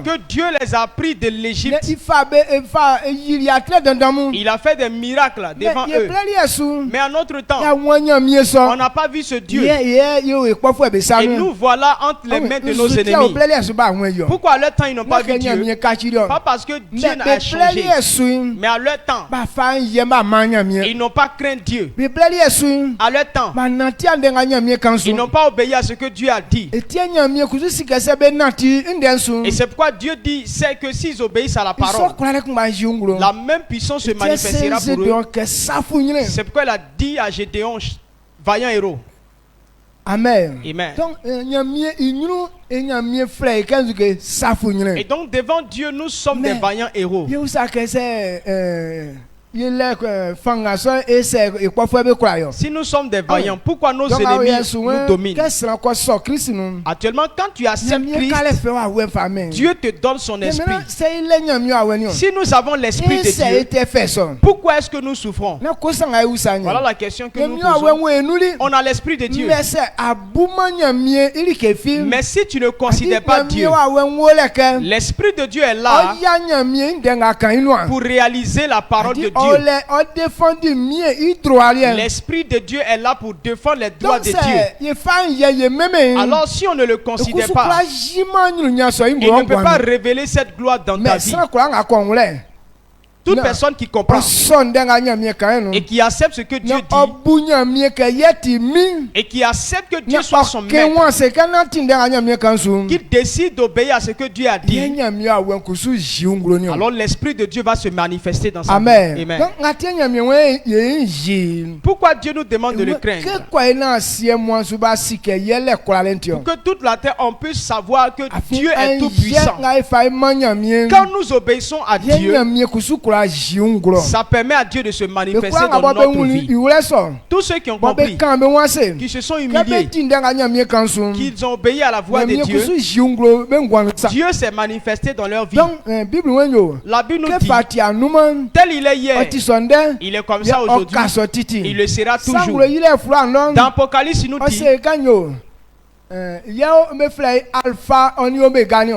que Dieu les a pris de l'Égypte. Il a fait des miracles devant eux. Mais en notre temps, on n'a pas vu ce Dieu. Et nous voilà entre les mains de nos ennemis. Pourquoi à leur temps ils n'ont pas vu Dieu? Pas parce que Dieu n'a changé, mais à leur temps, ils n'ont pas craint Dieu. À leur temps, ils n'ont pas obéi à ce que Dieu a dit. Et c'est pourquoi Dieu dit, c'est que s'ils obéissent à la parole, la même puissance se manifestera pour eux. C'est pourquoi il a dit à Gédéon, vaillant héros. Amen. Amen. Et donc devant Dieu, nous sommes des vaillants héros. Si nous sommes des vaillants, pourquoi nos ennemis nous dominent? Actuellement, quand tu acceptes Christ, Dieu te donne son esprit. Si nous avons l'esprit de Dieu, pourquoi est-ce que nous souffrons? Voilà la question que nous posons. On a l'esprit de Dieu. Mais si tu ne considères pas Dieu, l'esprit de Dieu est là pour réaliser la parole de Dieu. L'esprit de Dieu est là pour défendre les droits de Dieu. Alors si on ne le considère pas, il ne peut pas révéler cette gloire dans ta vie. Toute personne qui comprend et qui accepte ce que Dieu dit et qui accepte que Dieu soit son maître, qui décide d'obéir à ce que Dieu a dit, alors l'esprit de Dieu va se manifester dans sa vie. Amen. Pourquoi Dieu nous demande de le craindre? Pour que toute la terre on puisse savoir que Dieu est tout puissant. Quand nous obéissons à Dieu, ça permet à Dieu de se manifester dans notre vie. Tous ceux qui ont compris, qui se sont humiliés, qu'ils ont obéi à la voix de Dieu, Dieu s'est manifesté dans leur vie. La Bible nous dit, tel il est hier, il est comme ça aujourd'hui, il le sera toujours. Dans Apocalypse, il nous dit,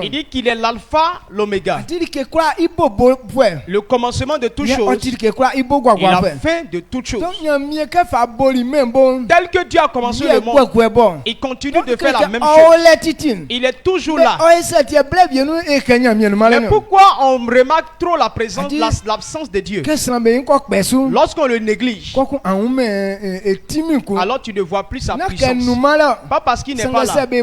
il dit qu'il est l'alpha, l'oméga, le commencement de toutes choses et la fin de toutes choses. Tel que Dieu a commencé le monde, il continue de faire la même chose. Il est toujours là. Mais pourquoi on remarque trop la présence, l'absence de Dieu? Lorsqu'on le néglige, alors tu ne vois plus sa puissance. Pas parce qu'il n'est pas là. Mais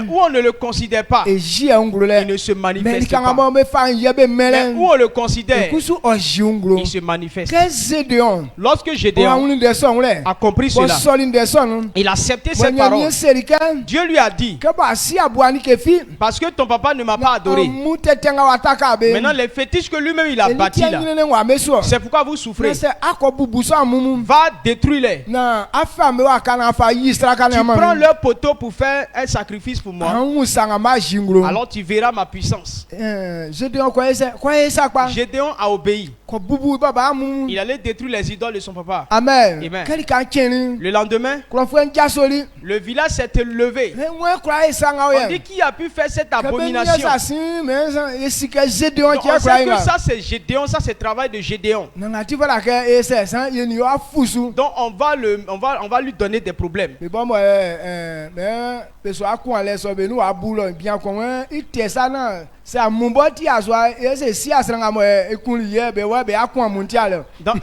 où on ne le considère pas, il ne se manifeste pas. Mais où on le considère, il se manifeste. Lorsque Gédéon a compris cela, il a accepté cette parole. Dieu lui a dit, parce que ton papa ne m'a pas adoré. Maintenant les fétiches que lui-même il a bâtis là, c'est pourquoi vous souffrez. Va détruire-les. Tu prends leur poteau pour faire un sacrifice pour moi. Alors tu verras ma puissance. Gédéon a obéi. Il allait détruire les idoles de son papa. Amen. Le lendemain, le village s'est levé. On dit qui a pu faire cette abomination. Donc, on sait que ça c'est Gédéon, ça c'est le travail de Gédéon. Donc on va lui donner des problèmes. Dans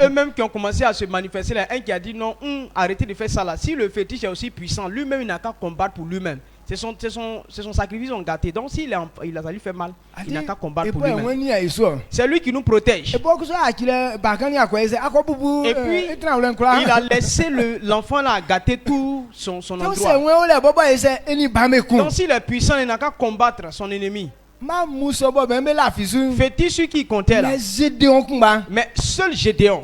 eux-mêmes qui ont commencé à se manifester, là, un qui a dit non, arrêtez de faire ça là. Si le fétiche est aussi puissant, lui-même il n'a qu'à combattre pour lui-même. C'est son sacrifice ont gâté. Donc s'il a lui fait mal, il n'a qu'à combattre pour lui-même. C'est lui qui nous protège. Et puis il a laissé l'enfant là gâter tout son endroit. Donc s'il est puissant, il n'a qu'à combattre son ennemi. Fétiche qui comptait là. Mais seul Gédéon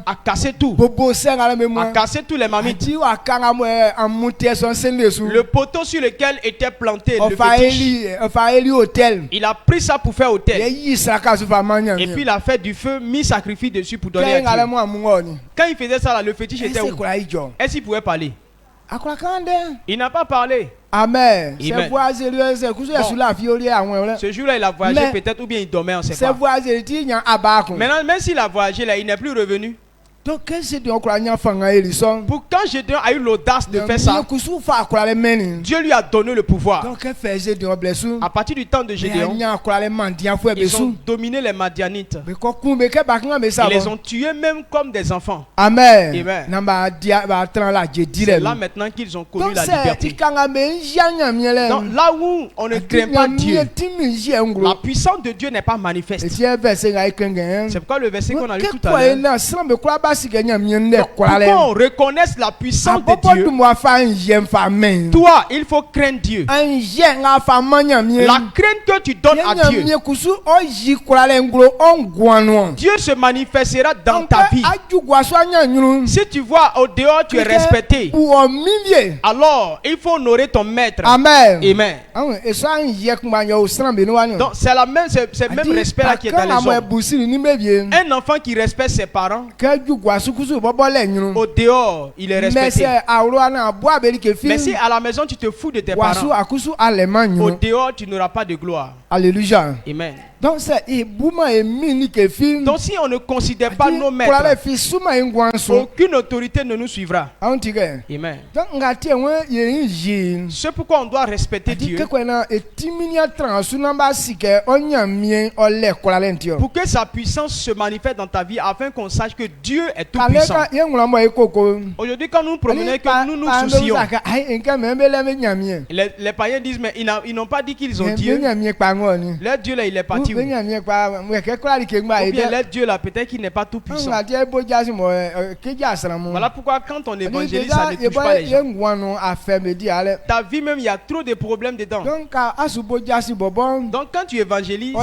a cassé tout. A cassé tous les mamites. Le poteau sur lequel était planté le fétiche, il a pris ça pour faire autel. Et puis il a fait du feu, mis sacrifice dessus pour donner à Dieu. Quand il faisait ça là, le fétiche était où? Est-ce qu'il pouvait parler? Il n'a pas parlé. Amen. Bon. Ce jour-là, il a voyagé peut-être ou bien il dormait, on ne sait pas. Maintenant, même s'il a voyagé là, il n'est plus revenu. Donc, pour quand Gédéon a eu l'audace de faire ça, Dieu lui a donné le pouvoir. À partir du temps de Gédéon, ils ont dominé les Madianites. Ils les ont tués même comme des enfants. Amen. C'est là maintenant qu'ils ont connu la liberté. Donc là où on ne craint pas Dieu, la puissance de Dieu n'est pas manifeste. C'est pourquoi le verset qu'on a lu tout à l'heure, pour qu'on reconnaisse la puissance de Dieu, toi, il faut craindre Dieu. La crainte que tu donnes à Dieu, Dieu se manifestera dans ta vie. Si tu vois au dehors tu es respecté, alors il faut honorer ton maître. Amen. Amen. Donc c'est le même respect là qui est dans les hommes. Un enfant qui respecte ses parents, au dehors, il est respecté. Mais si à la maison tu te fous de tes parents, au dehors tu n'auras pas de gloire. Alléluia. Amen. Donc si on ne considère pas nos maîtres, aucune autorité ne nous suivra. Amen. C'est pourquoi on doit respecter Dieu. Pour que sa puissance se manifeste dans ta vie, afin qu'on sache que Dieu est tout puissant. Aujourd'hui, quand nous nous promenons, que nous nous soucions, les païens disent, mais ils n'ont pas dit qu'ils ont Dieu. Leur Dieu là, il est parti. Ou bien leur Dieu là, peut-être qu'il n'est pas tout puissant. Voilà pourquoi quand on évangélise, ça ne touche pas les gens. Ta vie même, il y a trop de problèmes dedans. Donc quand tu évangélises,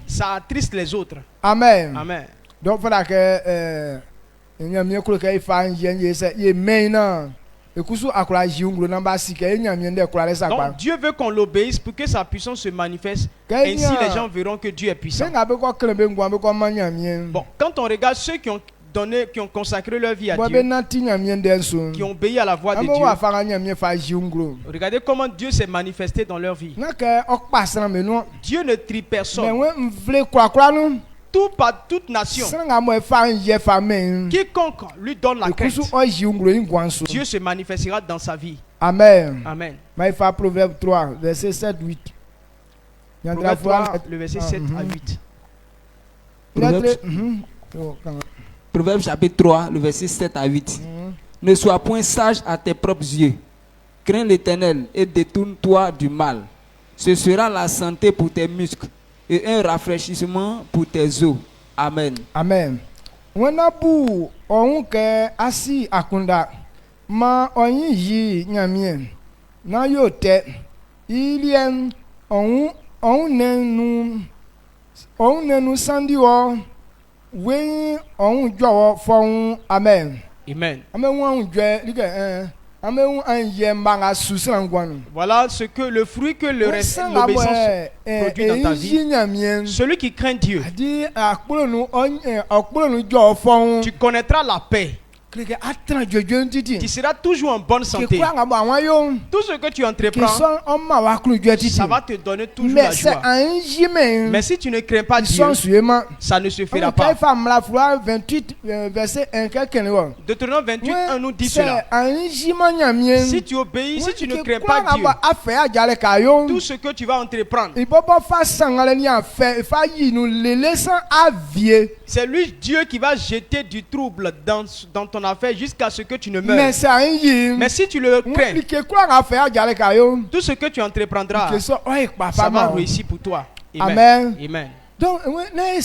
ça attriste les autres. Amen. Amen. Donc voilà que donc Dieu veut qu'on l'obéisse pour que sa puissance se manifeste. Ainsi les gens verront que Dieu est puissant. Bon, quand on regarde ceux qui ont consacré leur vie à Dieu, qui ont obéi à la voix de Dieu, regardez comment Dieu s'est manifesté dans leur vie. Dieu ne trie personne. Toute nation, quiconque lui donne la crainte, Dieu se manifestera dans sa vie. Amen. Amen. Proverbe 3, verset 7-8. Proverbe 3, le verset 7 à 8. Proverbe chapitre 3, le verset 7 à 8. Ne sois point sage à tes propres yeux. Crains l'Éternel et détourne-toi du mal. Ce sera la santé pour tes muscles et un rafraîchissement pour tes os. Amen. Amen. Wenabu onke asi akunda ma onyi yi nyamien na yote ilien nenu sandiwo we on jowo fon amen. Amen. Voilà ce que le fruit que l'obéissance produit dans ta vie. Celui qui craint Dieu, tu connaîtras la paix. Tu seras toujours en bonne santé. Tout ce que tu entreprends, ça va te donner toujours la joie. Mais si tu ne crains pas Dieu, ça ne se fera pas. Deutéronome 28, 1 nous dit cela. Si tu obéis, si tu ne crains pas Dieu, tout ce que tu vas entreprendre, c'est lui Dieu qui va jeter du trouble dans ton affaire jusqu'à ce que tu ne meurs. Mais si tu le crains, tout ce que tu entreprendras, ça va réussir pour toi. Amen. Amen. Donc ne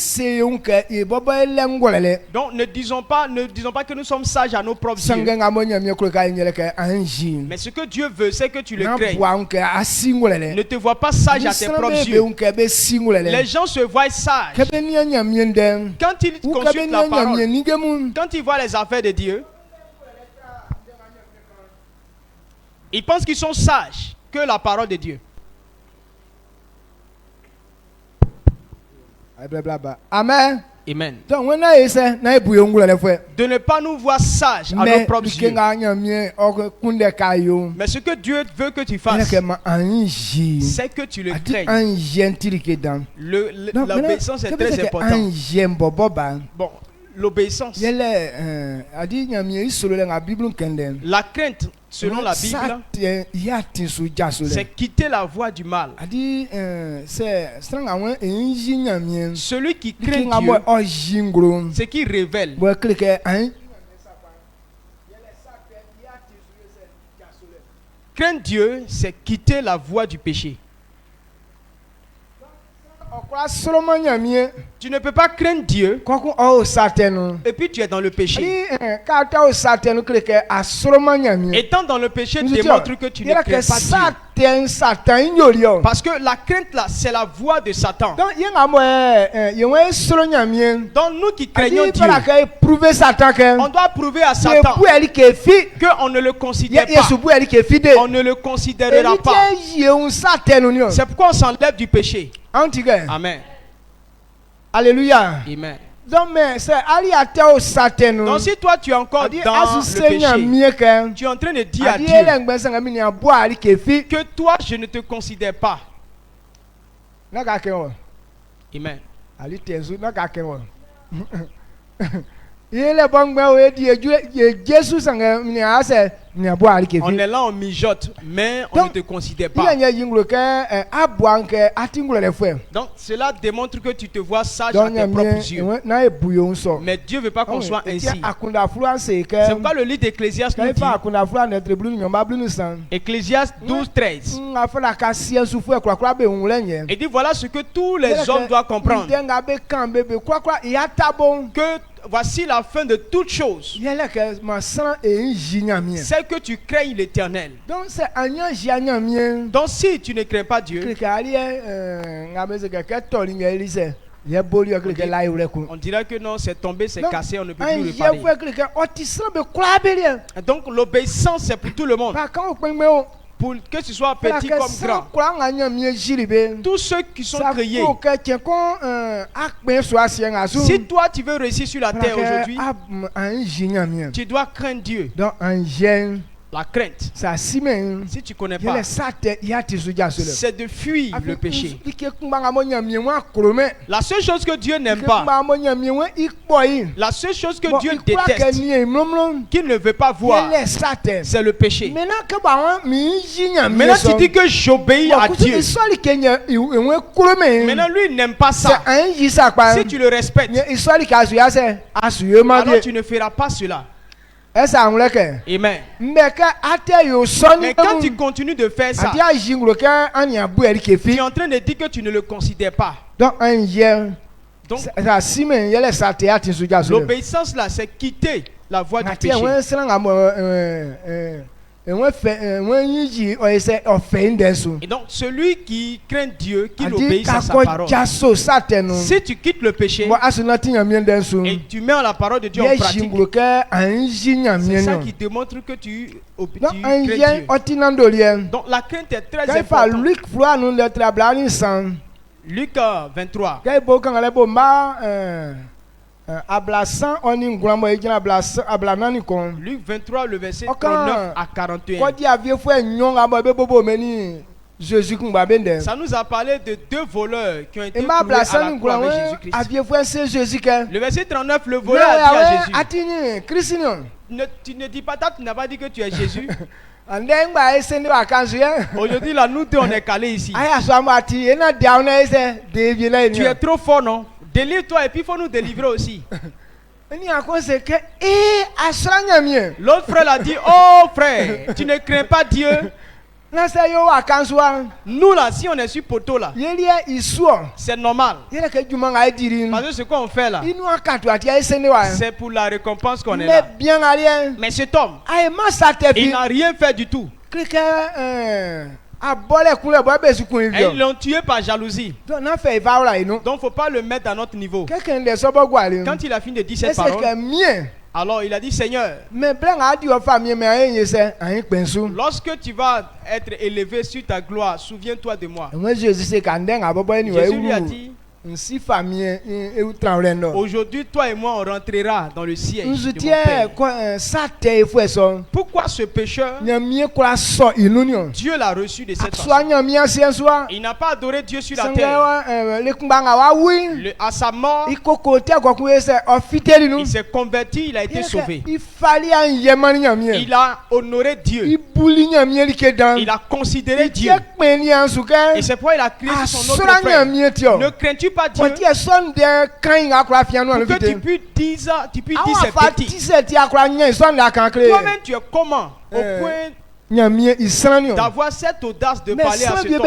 disons pas que nous sommes sages à nos propres yeux. Mais ce que Dieu veut, c'est que tu le craignes. Ne te vois pas sage à tes propres yeux. Les gens se voient sages quand ils consultent la parole, quand ils voient les affaires de Dieu. Ils pensent qu'ils sont sages que la parole de Dieu. Amen. Amen. De ne pas nous voir sages à nos propres yeux. Mais ce que Dieu veut que tu fasses, c'est que tu le craignes. L'obéissance est très importante. Bon, l'obéissance. La crainte, selon la Bible, c'est quitter la voie du mal. Celui qui craint Dieu, ce qui révèle. Craindre Dieu, c'est quitter la voie du péché. Tu ne peux pas craindre Dieu et puis tu es dans le péché. Étant dans le péché démontre que tu ne crains pas Dieu. Parce que la crainte là, c'est la voie de Satan. Donc nous qui craignons Dieu, on doit prouver à Satan qu'on ne le considère pas. On ne le considérera pas. C'est pourquoi on s'enlève du péché. Amen. Alléluia. Amen. Donc si toi tu es encore dans le péché, tu es en train de dire à Dieu que toi je ne te considère pas. Amen. On est là, on mijote, mais on ne te considère pas. Donc cela démontre que tu te vois sage à tes propres yeux. Mais Dieu ne veut pas qu'on soit ainsi. C'est pourquoi le livre d'Ecclésiaste nous dit, Ecclésiaste 12:13, il dit voilà ce que tous les hommes doivent comprendre, que voici la fin de toutes choses, c'est que tu crains l'Éternel. Donc si tu ne crains pas Dieu, on dirait que non, c'est tombé, c'est cassé, on ne peut plus réparer. Donc l'obéissance c'est pour tout le monde, pour que ce soit petit comme grand. Tous ceux qui sont créés. Si toi tu veux réussir sur la terre aujourd'hui, tu dois craindre Dieu. La crainte, si tu ne connais pas, c'est de fuir le péché. La seule chose que Dieu n'aime pas, la seule chose que Dieu déteste, qu'il ne veut pas voir, c'est le péché. Maintenant tu dis que j'obéis à Dieu. Maintenant lui il n'aime pas ça. Si tu le respectes, alors tu ne feras pas cela. Amen. Mais quand tu continues de faire ça, tu es en train de dire que tu ne le considères pas. Donc, l'obéissance là, c'est quitter la voie du péché. Et donc, celui qui craint Dieu, qui obéit à sa parole, si tu quittes le péché et tu mets la parole de Dieu en pratique, c'est ça qui démontre que tu crains Dieu. Donc, la crainte est très importante. Luc 23. Luc 23, le verset 39 à 41. Ça nous a parlé de deux voleurs qui ont été cloués à la croix avec Jésus-Christ. Le verset 39, le voleur a dit à Jésus, tu ne dis pas, tu n'as pas dit que tu es Jésus. Aujourd'hui là, nous deux on est calés ici. Tu es trop fort, non? Délivre-toi et puis il faut nous délivrer aussi. L'autre frère a dit, oh frère, tu ne crains pas Dieu. Nous là, si on est sur poteau là, c'est normal. Parce que ce qu'on fait là, c'est pour la récompense qu'on est là. Mais cet homme, il n'a rien fait du tout. Et ils l'ont tué par jalousie. Donc il ne faut pas le mettre à notre niveau. Quand il a fini de dire cette parole, alors il a dit, Seigneur, lorsque tu vas être élevé sur ta gloire, souviens-toi de moi. Jésus lui a dit, aujourd'hui, toi et moi, on rentrera dans le siège de mon Père. Pourquoi ce pécheur, Dieu l'a reçu de cette façon. Il n'a pas adoré Dieu sur la terre. À sa mort, il s'est converti, il a été sauvé. Il a honoré Dieu. Il a considéré Dieu. Et c'est pourquoi il a crié sur son autre frère. Ne crains-tu pas Dieu? Pour que tu puisses dire ces bêtises. Toi-même tu es comment au point d'avoir cette audace de parler à cet homme.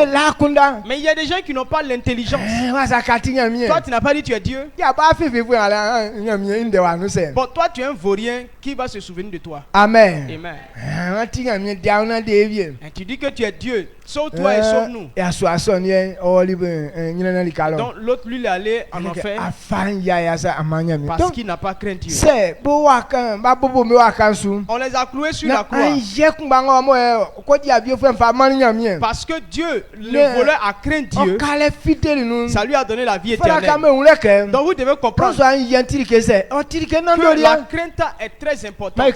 Mais il y a des gens qui n'ont pas l'intelligence. Toi tu n'as pas dit tu es Dieu. Bon, toi tu es un vaurien qui va se souvenir de toi. Amen. Amen. Et tu dis que tu es Dieu. Sauve-toi et sauve-nous. Donc l'autre lui il est allé en enfer parce qu'il n'a pas craint Dieu. On les a cloués sur la croix. Parce que Dieu, le voleur a craint Dieu, ça lui a donné la vie éternelle. Donc vous devez comprendre que la crainte est très importante.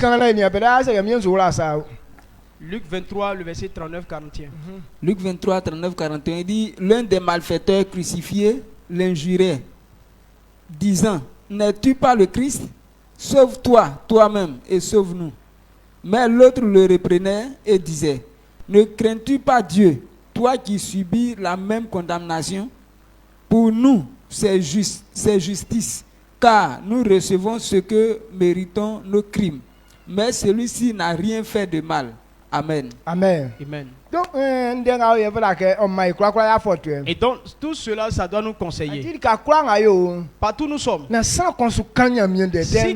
Luc 23, le verset 39-41. Luc 23, 39-41, il dit, l'un des malfaiteurs crucifiés l'injurait, disant, n'es-tu pas le Christ? Sauve-toi toi-même et sauve-nous. Mais l'autre le reprenait et disait, ne crains-tu pas Dieu, toi qui subis la même condamnation? Pour nous, c'est justice, car nous recevons ce que méritons nos crimes. Mais celui-ci n'a rien fait de mal. Amen. Amen. Amen. Et donc, tout cela, ça doit nous conseiller. Partout nous sommes. Si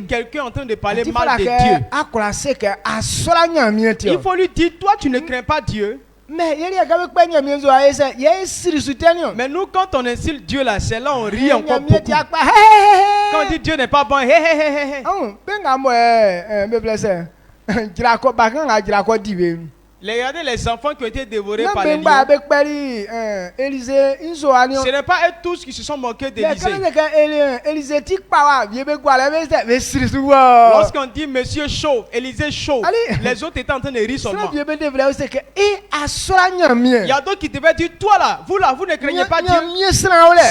quelqu'un est en train de parler mal de Dieu, il faut lui dire, toi tu ne crains pas Dieu. Mais nous, quand on insulte Dieu là, c'est là on rit encore beaucoup. Quand on dit Dieu n'est pas bon, regardez les enfants qui ont été dévorés par les lions. Ce n'est pas eux tous qui se sont moqués d'Élisée. Lorsqu'on dit monsieur chauve, Élisée chauve, les autres étaient en train de rire seulement. Il y a d'autres qui devaient dire, toi là, vous ne craignez pas Dieu. C'est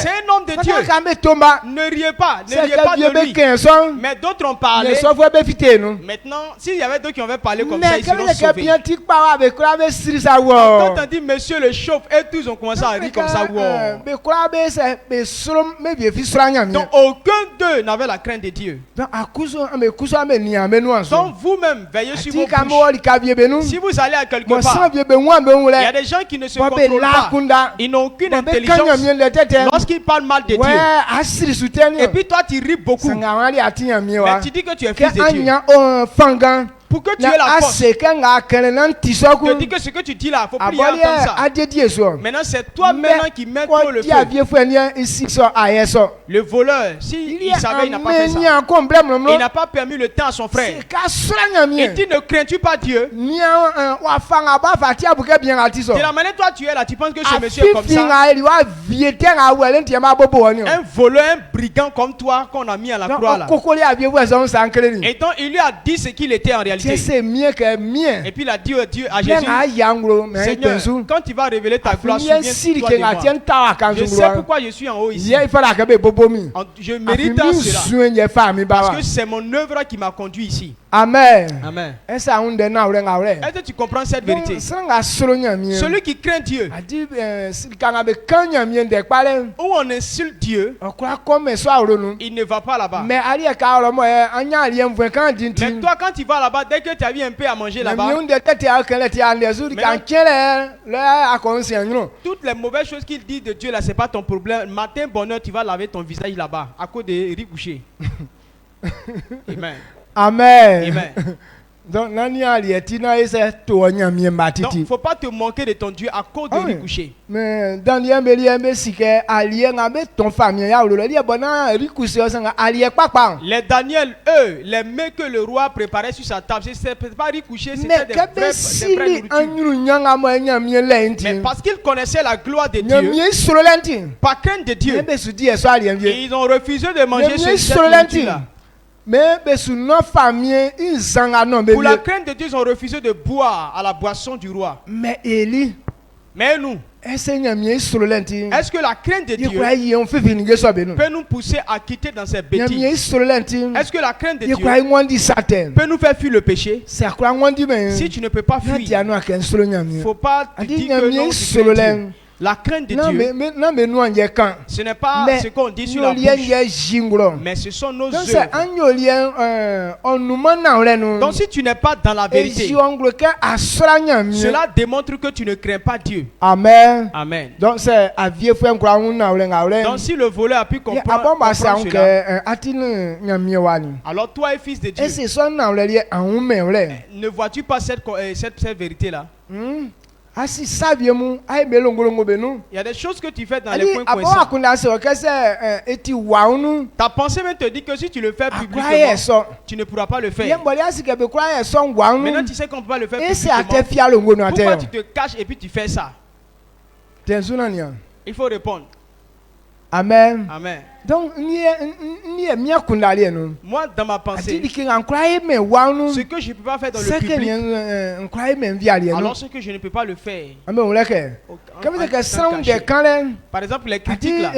un homme de Dieu. Ne riez pas de lui. Mais d'autres ont parlé. Maintenant, s'il y avait d'autres qui avaient parlé comme ça, ils seront sauvés. Quand on dit monsieur le chauffe, et tous ont commencé à rire comme ça. Donc aucun d'eux n'avait la crainte de Dieu. Donc vous-même, veillez sur vos bouches. Si vous allez à quelque part, il y a des gens qui ne se contrôlent pas. Ils n'ont aucune intelligence. Lorsqu'ils parlent mal de Dieu, et puis toi tu ris beaucoup, mais tu dis que tu es fils de Dieu. Pour que tu aies la force de dire que ce que tu dis là, il faut prier comme ça. Maintenant c'est toi maintenant qui mets trop le feu. Le voleur, s'il savait, il n'a pas fait ça. Il n'a pas permis le temps à son frère. Il dit ne crains-tu pas Dieu? De la manière toi tu es là, tu penses que ce monsieur est comme ça. Un voleur, un brigand comme toi qu'on a mis à la croix là. Et donc il lui a dit ce qu'il était en réalité. Et puis il a dit à Jésus, Seigneur, quand tu vas révéler ta gloire, souviens-toi de moi. Je sais pourquoi je suis en haut ici. Je mérite cela. Parce que c'est mon œuvre qui m'a conduit ici. Amen. Amen. Est-ce que tu comprends cette vérité? Celui qui craint Dieu, où on insulte Dieu, il ne va pas là-bas. Mais toi, quand tu vas là-bas, dès que tu as vu un peu à manger là-bas, toutes les mauvaises choses qu'il dit de Dieu là, c'est pas ton problème. Matin, bonheur, tu vas laver ton visage là-bas à cause de riz bouché. Amen. Amen. Amen. Donc, il ne faut pas te manquer de ton Dieu à cause de riz couché. Mais dans les Daniel, eux, les mets que le roi préparait sur sa table, c'était pas riz couché, c'était des vraies nourritures. Mais parce qu'ils connaissaient la gloire de Dieu, par crainte de Dieu, ils ont refusé de manger cette nourriture-là. Pour la crainte de Dieu, ils ont refusé de boire à la boisson du roi. Mais nous, est-ce que la crainte de Dieu peut nous pousser à quitter dans ces bêtises? Est-ce que la crainte de Dieu peut nous faire fuir le péché? Si tu ne peux pas fuir, il ne faut pas te dire que non, tu crains Dieu. La crainte de Dieu, ce n'est pas ce qu'on dit sur la bouche, mais ce sont nos œuvres. Donc si tu n'es pas dans la vérité, cela démontre que tu ne crains pas Dieu. Amen. Amen. Donc si le voleur a pu comprendre cela, alors toi et fils de Dieu, ne vois-tu pas cette vérité-là? Il y a des choses que tu fais dans les coins coincés. Ta pensée même te dit que si tu le fais publiquement, tu ne pourras pas le faire. Maintenant tu sais qu'on ne peut pas le faire publiquement. Pourquoi tu te caches et puis tu fais ça? Il faut répondre. Amen. Amen. Donc, moi, dans ma pensée, ce que je ne peux pas faire dans le public, alors ce que je ne peux pas le faire. Par exemple, les critiques là.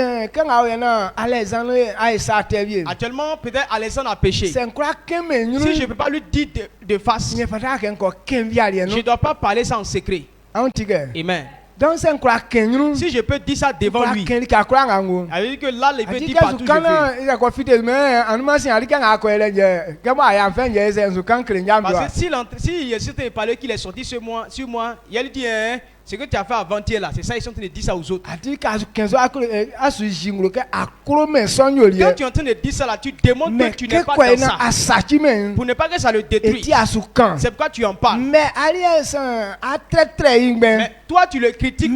Actuellement, peut-être Alexandre a péché. Si je ne peux pas lui dire de face, je ne dois pas parler ça en secret. Amen. Si je peux dire ça devant lui, ça veut dire que là, il veut dire partout je veux. Parce que si s'était parlé qu'il est sorti sur moi, il lui dit ce que tu as fait avant-hier là, c'est ça, ils sont en train de dire ça aux autres. Quand tu es en train de dire ça là, tu démontres que tu n'es pas dans ça. Pour ne pas que ça le détruise. C'est pourquoi tu en parles. Mais toi tu le critiques.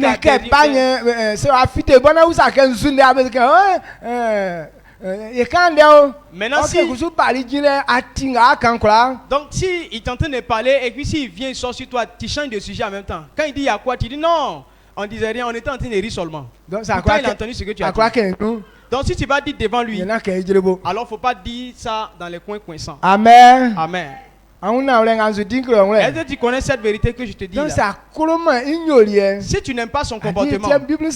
Maintenant si donc si il est en train de parler et puis s'il vient il sort sur toi, tu changes de sujet en même temps. Quand il dit il y a quoi, tu dis non, on disait rien, on était en train de rire seulement. Donc il a entendu ce que tu as dit. Donc si tu vas dire devant lui, alors faut pas dire ça dans les coins coincants. Amen. Amen. Est-ce que tu connais cette vérité que je te dis là? Si tu n'aimes pas son comportement, la Bible nous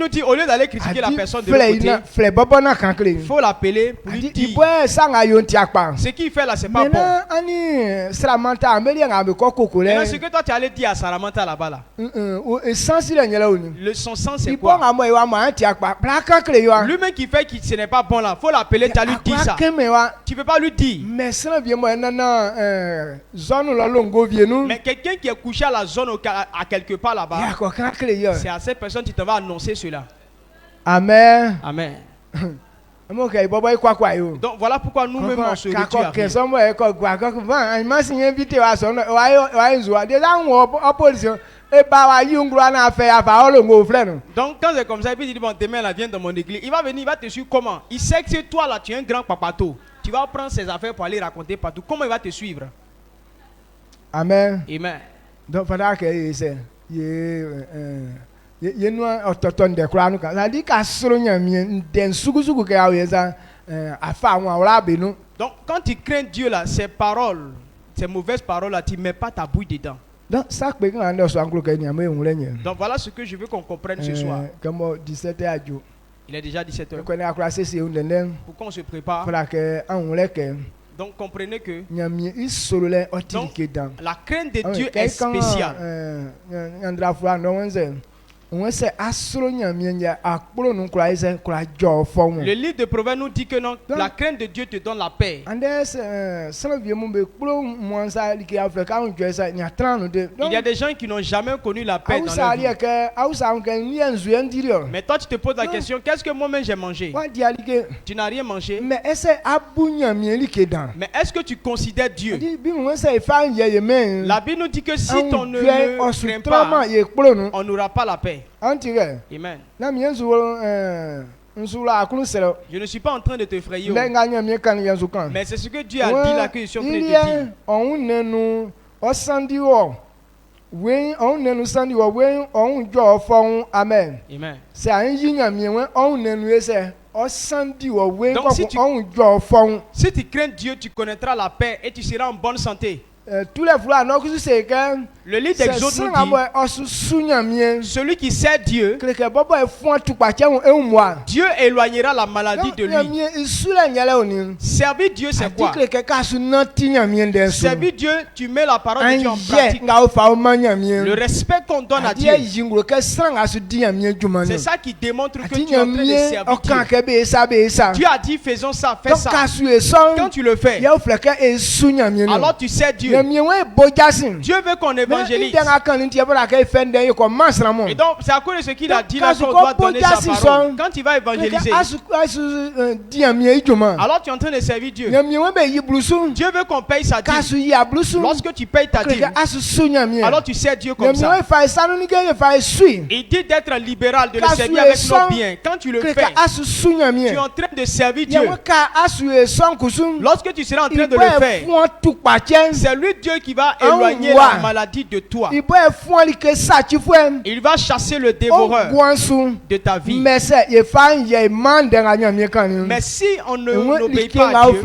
dit au lieu d'aller critiquer la personne de l'autre côté, il faut l'appeler pour lui dire ce qu'il fait là, c'est pas bon. Maintenant, ce que toi tu allais dire à Saramanta là-bas là, son sens c'est quoi? Lui-même qui fait que ce n'est pas bon là, il faut l'appeler, tu as lui dit ça. Tu ne peux pas lui dire. Mais quelqu'un qui est couché à la zone à quelque part là-bas, c'est à cette personne que tu te vas annoncer cela. Amen. Amen. Donc voilà pourquoi nous-mêmes on se retire. Donc quand c'est comme ça, et puis il dit bon demain là viens dans mon église, il va venir, il va te suivre comment? Il sait que c'est toi là, tu es un grand papato. Tu vas prendre ses affaires pour aller raconter partout. Comment il va te suivre? Amen. Amen. Donc voilà que c'est donc quand tu crains Dieu là, ces paroles, ces mauvaises paroles là, tu ne mets pas ta bouille dedans. Donc voilà ce que je veux qu'on comprenne ce soir. Il est déjà 17h. Pourquoi on se prépare? Donc comprenez que donc, la crainte de Dieu est spéciale. Le livre de Proverbes nous dit que non, la crainte de Dieu te donne la paix. Il y a des gens qui n'ont jamais connu la paix dans leur vie. Mais toi tu te poses la question, qu'est-ce que moi-même j'ai mangé? Tu n'as rien mangé. Mais est-ce que tu considères Dieu? La Bible nous dit que si on ne le craint pas, on n'aura pas la paix. Amen. Je ne suis pas en train de te effrayer. Mais c'est ce que Dieu a dit là que je suis en train de dire. Amen. Donc si tu crains Dieu, tu connaîtras la paix et tu seras en bonne santé. Le livre d'Exode nous dit, celui qui sait Dieu, Dieu éloignera la maladie de lui. Servir Dieu, c'est quoi? Servir Dieu, tu mets la parole de Dieu en pratique. Le respect qu'on donne à Dieu, c'est ça qui démontre que tu es en train de servir Dieu. Dieu a dit faisons ça, fais ça. Quand tu le fais, alors tu sais Dieu. Dieu veut qu'on évangélise. Et donc, c'est à cause de ce qu'il a dit là qu'on doit donner sa parole. Quand tu vas évangéliser, alors tu es en train de servir Dieu. Dieu veut qu'on paye sa dîme. Lorsque tu payes ta dîme, alors tu sers Dieu comme ça. Il dit d'être libéral, de le servir avec nos biens. Quand tu le fais, tu es en train de servir Dieu. Lorsque tu seras en train de le faire, c'est lui Dieu qui va éloigner la maladie de toi. Il va chasser le dévoreur de ta vie. Mais si on n'obéit pas à Dieu,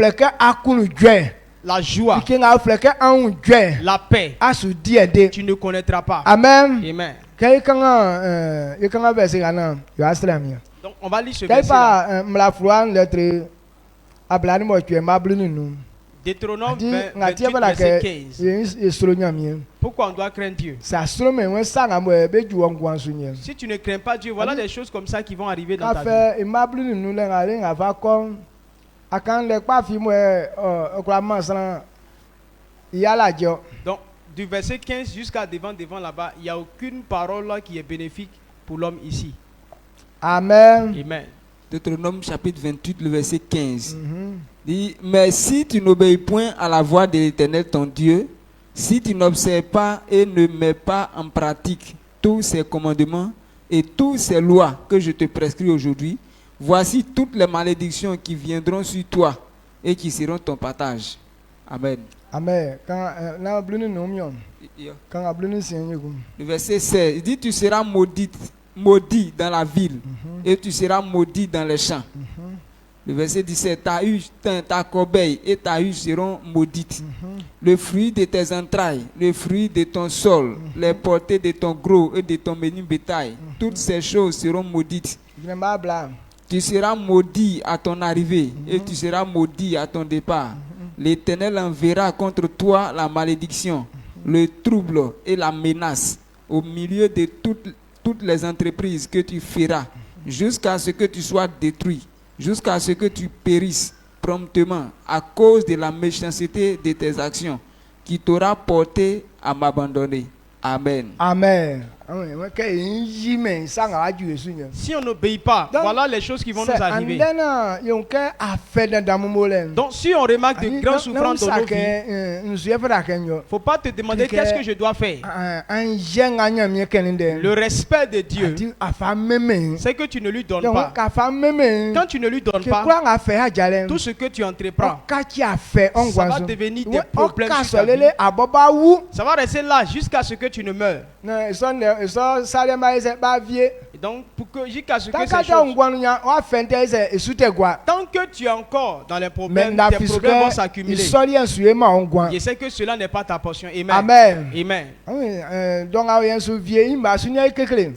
la joie, la paix, tu ne connaîtras pas. Amen. Amen. Donc on va lire ce verset là. Deutéronome 28, verset 15. Pourquoi on doit craindre Dieu? Si tu ne crains pas Dieu, voilà des choses comme ça qui vont arriver dans ta vie. Donc, du verset 15 jusqu'à devant là-bas, il n'y a aucune parole là qui est bénéfique pour l'homme ici. Amen. Amen. Deutéronome chapitre 28, le verset 15. Dit, mais si tu n'obéis point à la voix de l'Éternel ton Dieu, si tu n'observes pas et ne mets pas en pratique tous ses commandements et toutes ces lois que je te prescris aujourd'hui, voici toutes les malédictions qui viendront sur toi et qui seront ton partage. Amen. Amen. Le verset 16, il dit, tu seras maudit dans la ville et tu seras maudit dans les champs. Le verset 17, ta corbeille et ta huche seront maudites. Le fruit de tes entrailles, le fruit de ton sol, les portées de ton gros et de ton menu bétail, toutes ces choses seront maudites. Tu seras maudit à ton arrivée et tu seras maudit à ton départ. L'Éternel enverra contre toi la malédiction, le trouble et la menace au milieu de toutes les entreprises que tu feras, jusqu'à ce que tu sois détruit, jusqu'à ce que tu périsses promptement à cause de la méchanceté de tes actions qui t'aura porté à m'abandonner. Amen. Amen. Si on n'obéit pas, voilà les choses qui vont nous arriver. Donc si on remarque de grandes souffrances dans nos vies, il ne faut pas te demander qu'est-ce que je dois faire. Le respect de Dieu, c'est que tu ne lui donnes pas. Quand tu ne lui donnes pas, tout ce que tu entreprends, ça va devenir des problèmes. Ça va rester là jusqu'à ce que tu ne meurs. Et donc, pour que jusqu'à ce que ces choses, tant que tu es encore dans les problèmes, tes problèmes vont s'accumuler. Je sais que cela n'est pas ta portion. Amen. Amen.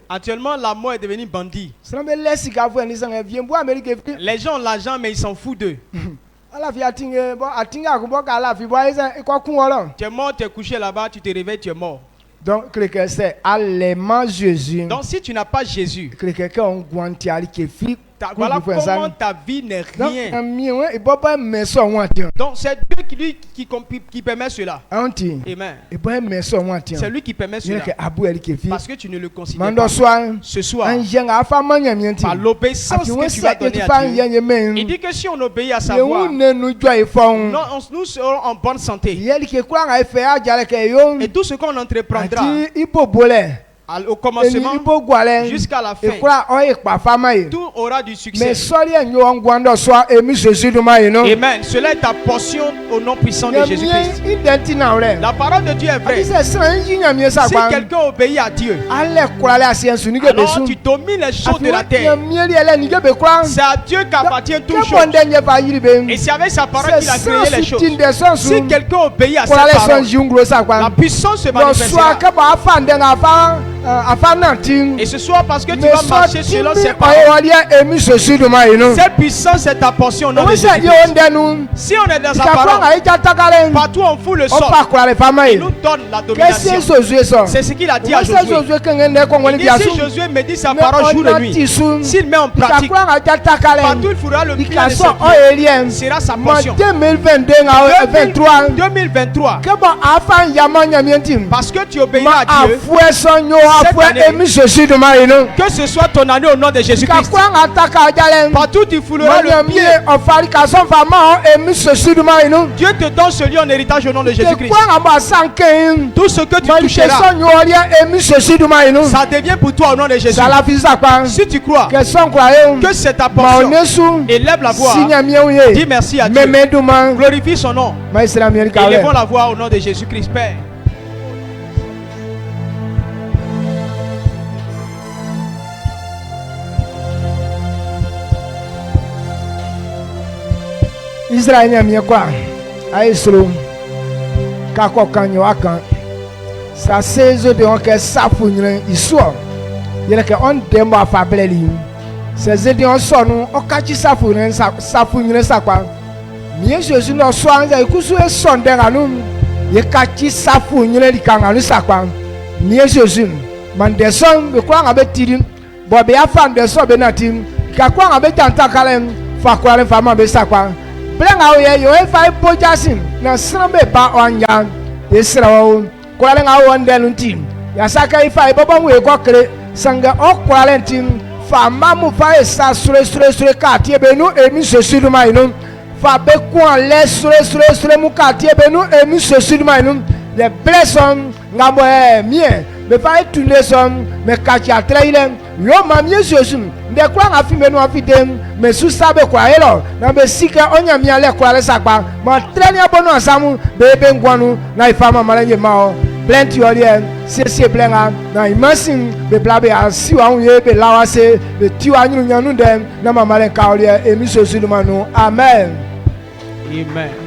Actuellement, la mort est devenue bandit. Les gens ont l'argent, mais ils s'en foutent d'eux. Tu es mort, tu es couché là-bas, tu te réveilles, tu es mort. Donc, c'est allemand Jésus. Donc, si tu n'as pas Jésus, voilà comment ta vie n'est rien. Donc, c'est Dieu qui permet cela. Amen. C'est lui qui permet cela. Parce que tu ne le considères pas. Ce soir, par l'obéissance que tu vas donner à Dieu, il dit que si on obéit à sa voix, nous serons en bonne santé. Et tout ce qu'on entreprendra, au commencement jusqu'à la fin, tout aura du succès. Amen. Cela est ta portion au nom puissant de Jésus-Christ. La parole de Dieu est vraie. Si quelqu'un obéit à Dieu, alors tu domines les choses de la terre. C'est à Dieu qu'appartient toute chose. Et c'est avec sa parole qu'il a créé les choses. Si quelqu'un obéit à sa parole, la puissance se manifestera. Et ce soir, parce que tu vas marcher selon ses paroles, cette puissance est ta portion au nom de Jésus-Christ. Si on est dans sa parole, partout on fout le sol, il nous donne la domination. C'est ce qu'il a dit à Josué. Il dit, si Josué me dit sa parole jour et nuit, s'il met en pratique, partout il fera le plan de ce Dieu, sera sa portion. 2023, parce que tu obéiras à Dieu, que ce soit ton année au nom de Jésus-Christ. Partout tu fouleras le pied, Dieu te donne ce lieu en héritage au nom de Jésus-Christ. Tout ce que tu toucheras, ça devient pour toi au nom de Jésus. Si tu crois que c'est ta portion, élève la voix, dis merci à Dieu, glorifie son nom, élevons la voix au nom de Jésus-Christ. Père, Israël n'y a quoi? Aïsro, kako kanyo akan. Sa saison de onke safunye iswa. Yele ke on demo afableli. Ces de on sonu okachi safunye sakwa. Mie Jésus no soanza ikusu e sondera num. Ye kachi safunye likanga nu sakwa. Mie Jésus mandeson be kwa ngabe tidim. Bo be afan de so be natim. Ka kwa ngabe tanta kalen fa kwa le fama be sakwa. Blenga oye yo e fa ipojasin na srambe ba onya esrawo kwale nga wonde luntim ya saka ifa ibobo we kokre sanga okwale ntim fa mamu fa esa sure ka tie benu emi sesudu mainu fa be kwa le sure mu ka tie benu emi sesudu mainu le blesson ngabo mie me fa etune son me ka ti atraile yo mamie sesudu de kwa nga fi menu afidem me su sabe kwa elo na be sika onya mi ale kwa le sakpa ma treni abono asamu be ngwanu na ifama malanye mao plenty audience se blenga na imagine be blabe asi wa unye be lawase be tiwa nyunu nyanu dem na mamale ka audience emi so su manu amen. Amen.